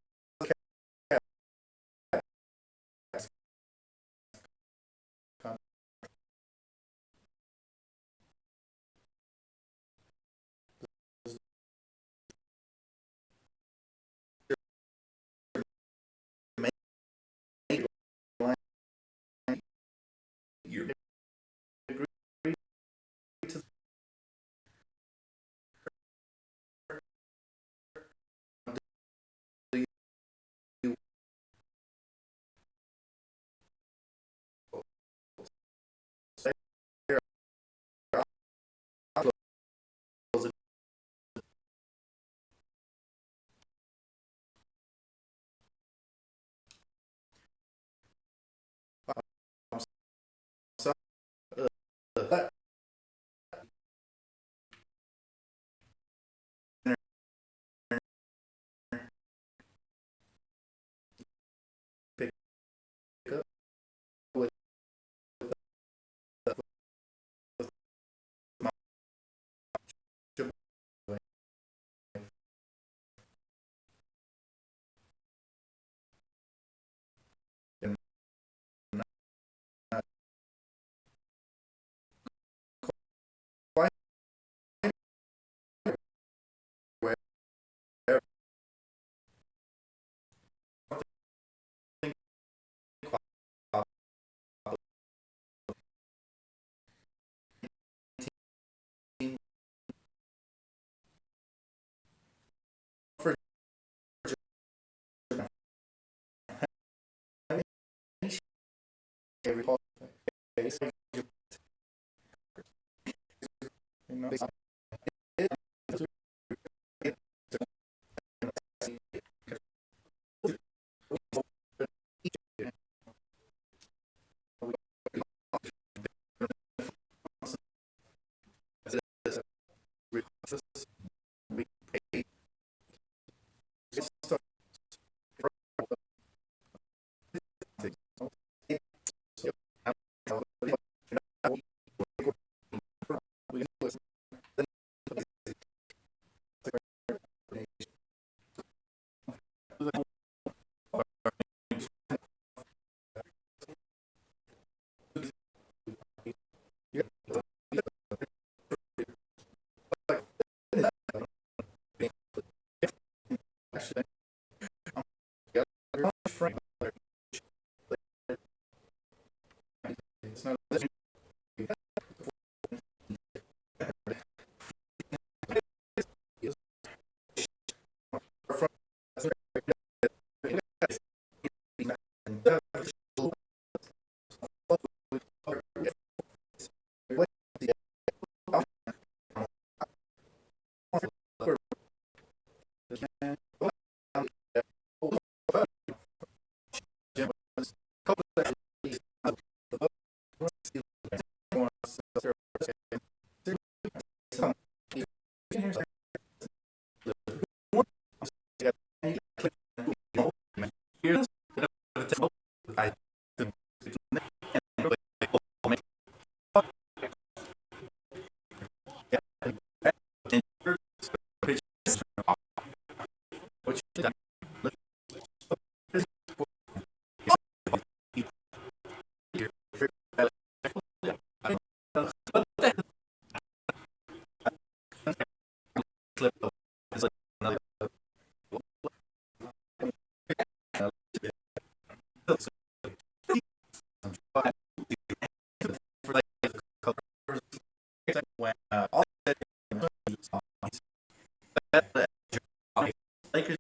every face, you know. It's not I when all Lakers